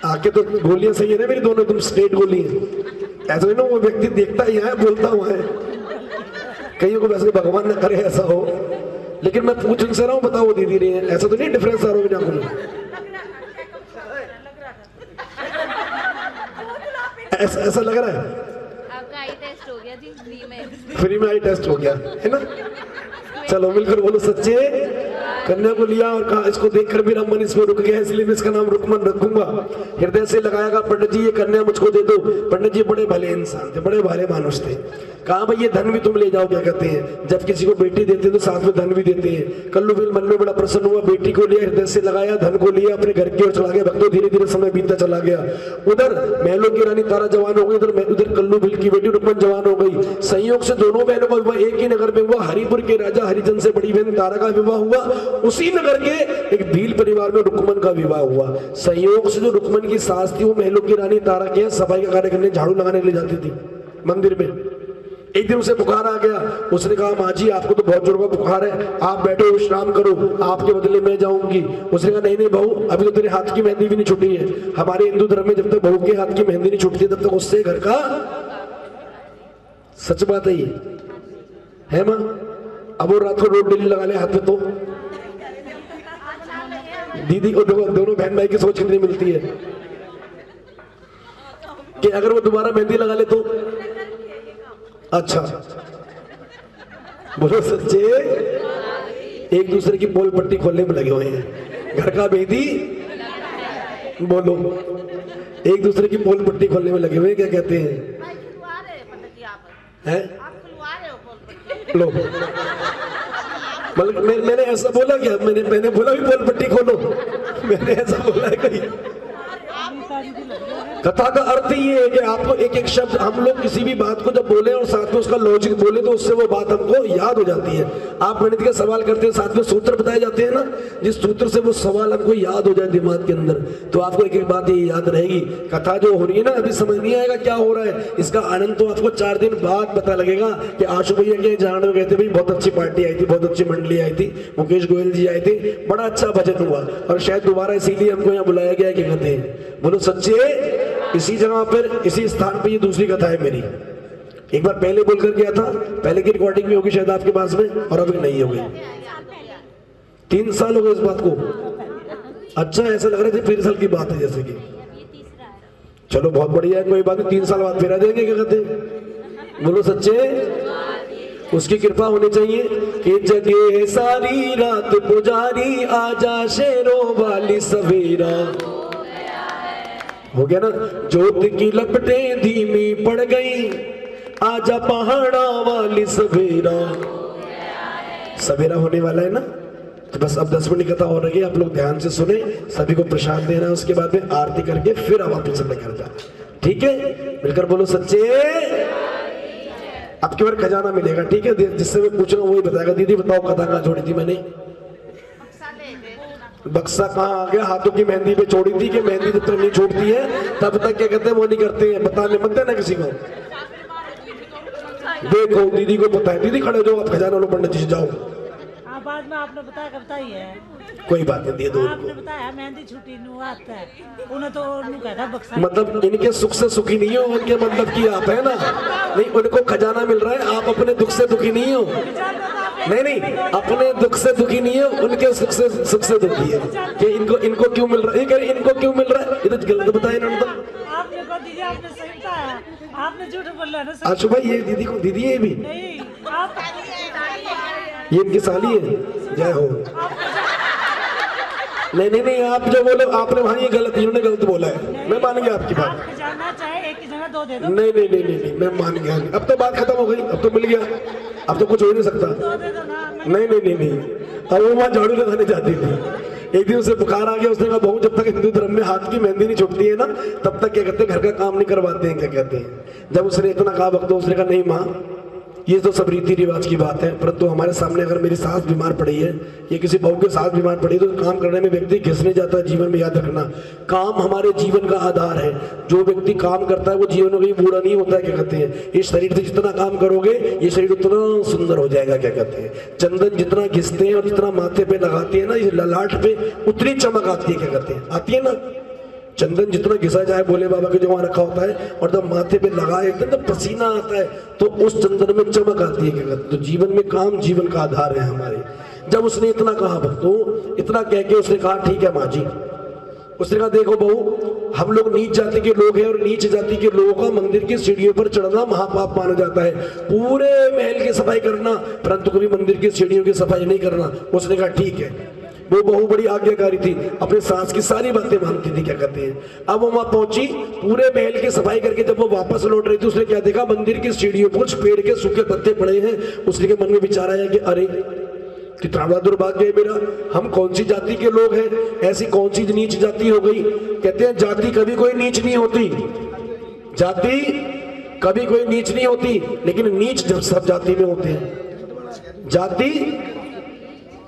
आके तो गोलियां सही है ना मेरी, दोनों तुम स्ट्रेट गोली है, ऐसा नहीं ना वो व्यक्ति देखता ही है, बोलता हुआ है। कईयों को वैसे भगवान न करे ऐसा हो, लेकिन मैं पूछ उनसे रहा हूं, बताओ वो दीदी रही है, ऐसा तो नहीं डिफरेंस आ रहा मेरी आंखों में? ऐसा लग रहा है? आपका आई टेस्ट हो गया जी, फ्री में आई टेस्ट हो गया है ना। चलो मिलकर बोलो सच्चे। कन्या को लिया और कहा इसको देखकर मेरा मन इसमें रुक गया, इसलिए मैं इसका नाम रुकमन रखूंगा। हृदय से लगाया, पंडित जी ये कन्या मुझको दे दो। पंडित जी बड़े भले इंसान थे, बड़े भले मानुष थे। कहा भाई ये धन भी तुम ले जाओ, क्या कहते हैं, जब किसी को बेटी देते हैं तो साथ में धन भी देते हैं। कल्लू बिल मन में बड़ा प्रसन्न हुआ, बेटी को लिया, हृदय से लगाया, धन को लिया, अपने घर की ओर चला गया। भक्तों धीरे धीरे समय बीतता चला गया। उधर महलों की रानी तारा जवान हो गई, उधर कल्लू बिल की बेटी रुक्मन जवान हो गई। संयोग से दोनों बहनों का विवाह एक ही नगर में हुआ। हरिपुर के राजा हरिचंद से बड़ी बहन तारा का विवाह हुआ, उसी नगर के एक भील परिवार में रुक्मन का विवाह हुआ। संयोग से जो रुक्मन की सास थी वो महलों की रानी तारा के सफाई का कार्य करने, झाड़ू लगाने के लिए जाती थी मंदिर में। एक दिन उसे बुखार आ गया, उसने कहा माँ जी आपको तो बहुत जोर का बुखार है, आप बैठो विश्राम करो, आपके बदले मैं जाऊंगी। उसने कहा नहीं नहीं बहू, अभी तो तेरे हाथ की मेहंदी भी नहीं छूटी है। हमारे हिंदू धर्म में जब तक बहू के हाथ की मेहंदी नहीं छूटती तब तक उससे घर का सच बात है ये, है माँ? अब वो रात को रोड डेली लगा ले हाथ में तो दीदी को देखो, दोनों बहन भाई की सोच कितनी मिलती है कि अगर वो दोबारा मेहंदी लगा ले तो अच्छा। बोलो सच्चे, एक दूसरे की पोल पट्टी खोलने में लगे हुए हैं। घर का मेहंदी, बोलो, एक दूसरे की पोल पट्टी खोलने में लगे हुए हैं। क्या कहते हैं? हैं? लो, मतलब मैंने ऐसा बोला क्या? मैंने बोला भी पोल पट्टी खोलो? मैंने ऐसा बोला है कहीं? कथा का अर्थ ये है कि आपको एक एक शब्द, हम लोग किसी भी बात को जब बोले और साथ में उसका लॉजिक बोले तो उससे वो बात हमको याद हो जाती है। आप गणित के सवाल करते हैं, साथ में सूत्र बताए जाते हैं ना, जिस सूत्र से वो सवाल हमको याद हो जाए दिमाग के अंदर, तो आपको एक एक बात ये याद रहेगी। कथा जो हो रही है ना, अभी समझ नहीं आएगा क्या हो रहा है, इसका आनंद तो आपको 4 दिन बाद पता लगेगा कि आशु भैया के जान में गए थे, भाई बहुत अच्छी पार्टी आई थी, बहुत अच्छी मंडली आई थी, मुकेश गोयल जी आए थे, बड़ा अच्छा भजन हुआ और शायद दोबारा इसीलिए हमको यहाँ बुलाया गया। क्या कहते हैं? बोलो सच्चे, इसी जगह पर, इसी स्थान पे ये दूसरी कथा है मेरी। एक बार पहले बोलकर गया था, पहले की रिकॉर्डिंग भी होगी शायद आपके पास में, और अभी नहीं होगी। 3 साल हो गए इस बात को। अच्छा, ऐसा लग रहा है 3 साल की बात है जैसे कि। चलो बहुत बढ़िया है, कोई बात नहीं, 3 साल बाद फिर आ जाएंगे। क्या कहते हैं? बोलो सच्चे, उसकी कृपा होनी चाहिए कि जगे सारी रात पुजारी, आजा शेरों वाली सवेरा। हो गया ना? ज्योत की लपटें धीमी पड़ गई, आजा पहाड़ा वाली सवेरा। सवेरा होने वाला है ना, तो बस अब 10 मिनट कथा हो रही है, आप लोग ध्यान से सुने, सभी को प्रसाद देना है, उसके बाद में आरती करके फिर आप अपने अपने घर जाना। ठीक है? मिलकर बोलो सच्चे। अब की बार खजाना मिलेगा, ठीक है? जिससे मैं पूछ रहा हूँ वही बताएगा। दीदी बताओ कथा कहाँ छोड़ी थी मैंने? बक्सा कहाँ आ गया? हाथों की मेहंदी पे छोड़ी थी कि मेहंदी जब तक नहीं छोड़ती है तब तक क्या कहते हैं वो नहीं करते हैं, बताने मत देना किसी को। देखो दीदी को पता है, दीदी खड़े जाओ, आप खजाना लो पंडित जी, जाओ। बाद में आपने बताया कविता ही है, कोई बात नहीं, दे दो। आपने बताया मेहंदी छुट्टी नु आता है, उन्हें तो कहता बक्सा। मतलब इनके सुख से सुखी नहीं हो, उनके मतलब की आप है ना, नहीं उनको खजाना मिल रहा है, आप अपने दुख से दुखी नहीं हो। नहीं, अपने दुख से दुखी नहीं है, उनके सुख से दुखी है कि इनको क्यों मिल रहा है, इनको क्यों मिल रहा है, ये तो गलत बताया इन्होंने। तो आपने कहा दीदी, आपने सही बताया, आपने झूठ बोल रहा है ना। आशु भाई, ये दीदी को, दीदी है भी नहीं, आप ये इनकी साली है। जय हो। नहीं, आप जो बोले आपने वहाँ ये गलत, इन्होंने गलत बोला है, मैं मान गया आपकी बात। आप जानना चाहे एक की जगह 2 दे दो। नहीं, मैं मान गया। अब तो बात खत्म हो गई, अब तो मिल गया, अब तो कुछ हो ही नहीं सकता। 2 दे दो ना। नहीं, अब वो वहाँ झाड़ू लगाने जाती थी, एक दिन उसे बुखार आ गया, उसने कहा बहू जब तक हिंदू धर्म में हाथ की मेहंदी नहीं छुटती है ना, तब तक क्या कहते हैं घर का काम नहीं करवाते हैं। क्या कहते हैं? जब उसने इतना कहा वक्त, उसने कहा नहीं माँ, ये तो सब रीति रिवाज की बात है, परंतु हमारे सामने अगर मेरी सास बीमार पड़ी है या किसी बहू के सास बीमार पड़ी है तो काम करने में व्यक्ति घिसने जाता है। जीवन में याद रखना, काम हमारे जीवन का आधार है। जो व्यक्ति काम करता है वो जीवन में बूढ़ा नहीं होता है। क्या कहते हैं? इस शरीर से जितना काम करोगे ये शरीर उतना सुंदर हो जाएगा। क्या कहते हैं? चंदन जितना घिसते हैं और जितना माथे पे लगाते हैं ना, इस ललाट पे उतनी चमक आती है। क्या कहते हैं? आती है ना? चंदन जितना घिसा जाए भोले बाबा के जो वहां रखा होता है और जब माथे पे लगाए तो पसीना आता है तो उस चंदन में चमक आती है। क्या कहते हैं? तो जीवन में काम जीवन का आधार है हमारे। जब उसने इतना कहा तो इतना कह के उसने कहा ठीक है माँ जी। उसने कहा देखो बहू, हम लोग नीच जाति के लोग हैं और नीच जाति के लोगों का मंदिर की सीढ़ियों पर चढ़ना महापाप माना जाता है। पूरे महल की सफाई करना परंतु कभी मंदिर की सीढ़ियों की सफाई नहीं करना। उसने कहा ठीक है। वो बहू बड़ी आज्ञाकारी थी, अपने सास की सारी बातें मानती थी। क्या कहते हैं? अब वो वहां पहुंची, पूरे महल की सफाई करके जब वो वापस लौट रही थी उसने क्या देखा? मंदिर की सीढ़ियों पर कुछ पेड़ के सूखे पत्ते पड़े हैं। उसके मन में विचार आया कि अरे कितना बड़ा दुर्भाग्य है मेरा, हम कौन सी जाति के लोग हैं, ऐसी कौन सी नीच जाति हो गई। कहते हैं जाति कभी कोई नीच नहीं होती, जाति कभी कोई नीच नहीं होती, लेकिन नीच जब सब जाति में होते हैं। जाति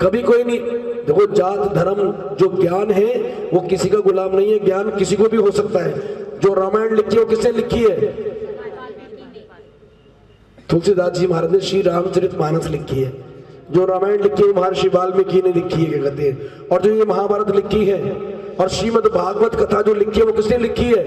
कभी कोई नहीं। देखो जात धर्म जो ज्ञान है वो किसी का गुलाम नहीं है, ज्ञान किसी को भी हो सकता है। जो रामायण लिखी है वो किसने लिखी है? तुलसीदास जी महाराज ने श्री रामचरितमानस लिखी है। जो रामायण लिखी है महर्षि वाल्मीकि ने लिखी है। क्या कहते हैं? और जो ये महाभारत लिखी है और श्रीमद् भागवत कथा जो लिखी है वो किसने लिखी है?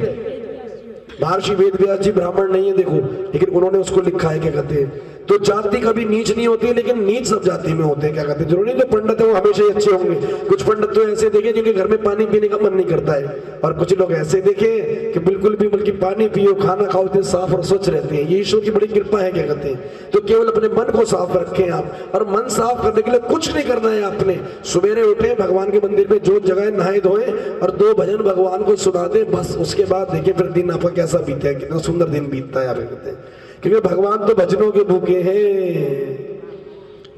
महर्षि वेदव्यास जी ब्राह्मण नहीं है देखो, लेकिन उन्होंने उसको लिखा है क्या कहते हैं, तो जाति कभी नीच नहीं होती, लेकिन नीच सब जाति में होते हैं क्या कहते हैं। जरूरी नहीं जो पंडित है वो हमेशा ही अच्छे होंगे, कुछ पंडित तो ऐसे देखे जिनके घर में पानी पीने का मन नहीं करता है, और कुछ लोग ऐसे देखे कि बिल्कुल भी, बल्कि पानी पियो खाना खाओ इतने साफ और स्वच्छ रहते हैं। ये ईश्वर की बड़ी कृपा है क्या कहते हैं। तो केवल अपने मन को साफ रखें आप, और मन साफ करने के लिए कुछ नहीं करना है आपने। सवेरे उठे, भगवान के मंदिर में जोत जगाए, नहाए धोए और 2 भजन भगवान को सुना दे, बस उसके बाद देखिए फिर दिन आपका कैसा बीता है, कितना सुंदर दिन बीतता है आप कहते हैं, क्योंकि भगवान तो भजनों के भूखे हैं।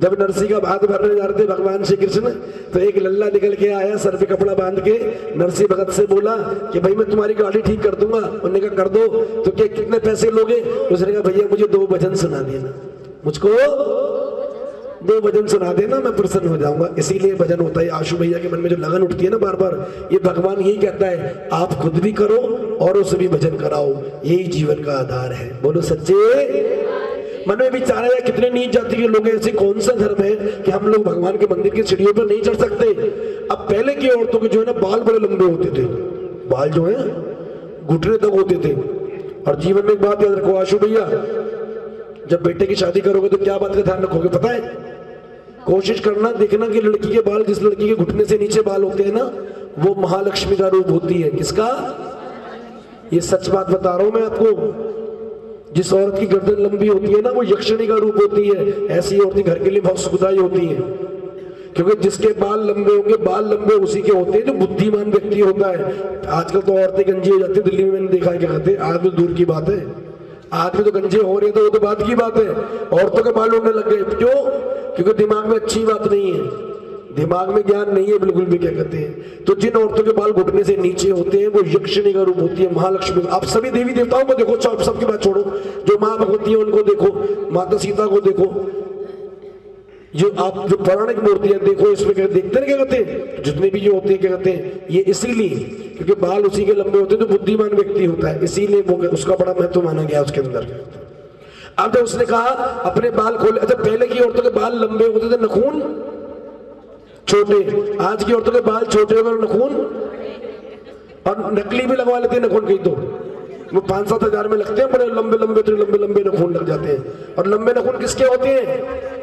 जब नरसी का भात भरने जा रहे थे भगवान श्री कृष्ण, तो एक लल्ला निकल के आया सर पे कपड़ा बांध के, नरसी भगत से बोला कि भाई मैं तुम्हारी गाड़ी ठीक कर दूंगा। उन्होंने कहा कर दो, तो क्या कितने पैसे लोगे। उसने कहा भैया मुझे 2 भजन सुना देना, मुझको 2 भजन सुना देना, मैं प्रसन्न हो जाऊंगा। इसीलिए भजन होता है। आशु भैया के मन में जो लगन उठती है ना बार बार, ये भगवान यही कहता है आप खुद भी करो और उसे भी भजन कराओ, यही जीवन का आधार है। बोलो सच्चे। मन में विचार है कितने नीच जाति के लोग हैं, ऐसे कौन सा धर्म है कि हम लोग भगवान के मंदिर की सीढ़ियों पर नहीं चढ़ सकते। अब पहले की औरतों के जो है ना बाल बड़े लंबे होते थे, बाल जो है घुटने तक होते थे। और जीवन में एक बात याद रखो आशु भैया, जब बेटे की शादी करोगे तो क्या बात का ध्यान रखोगे पता है, कोशिश करना देखना कि लड़की के बाल, जिस लड़की के घुटने से नीचे बाल होते हैं ना, वो महालक्ष्मी का रूप होती है। किसका? ये सच बात बता रहा हूं मैं आपको। जिस औरत की गर्दन लंबी होती है ना, वो यक्षिणी का रूप होती है। ऐसी औरतें घर के लिए बहुत सुखदायी होती है, क्योंकि जिसके बाल लंबे होंगे, बाल लंबे उसी के होते हैं जो बुद्धिमान व्यक्ति होता है। आजकल तो औरतें गंजी हो जाती है, दिल्ली में मैंने देखा है क्या कहते हैं, आज भी दूर की बात है, आदमी तो गंजे हो रहे हैं तो वो तो बात की बात है, औरतों के बाल उड़ने लग गए। क्यों? क्योंकि दिमाग में अच्छी बात नहीं है, दिमाग में ज्ञान नहीं है बिल्कुल भी क्या कहते हैं। तो जिन औरतों के बाल घुटने से नीचे होते हैं वो यक्षिणी का रूप होती है, महालक्ष्मी। आप सभी देवी देवताओं को देखो, सबकी बात छोड़ो, जो माँ भगवती है उनको देखो, माता सीता को देखो, जो आप जो पौराणिक मूर्तियां देखो, इसमें क्या देखते हैं क्या कहते हैं, जितने भी जो होते हैं क्या कहते हैं, ये इसीलिए क्योंकि बाल उसी के लंबे होते हैं तो बुद्धिमान व्यक्ति होता है, इसीलिए वो उसका बड़ा महत्व माना गया उसके अंदर। अब जब उसने कहा अपने बाल खोले, अच्छा पहले की औरतों के बाल लंबे होते थे, नखून छोटे, आज की औरतों के बाल छोटे हो गए, नखून, और नकली भी लगवा लेते हैं नखून, कहीं तो वो 5-7 हजार में लगते हैं, बड़े लंबे लंबे नखून लग जाते हैं। और लंबे नखून किसके होते हैं?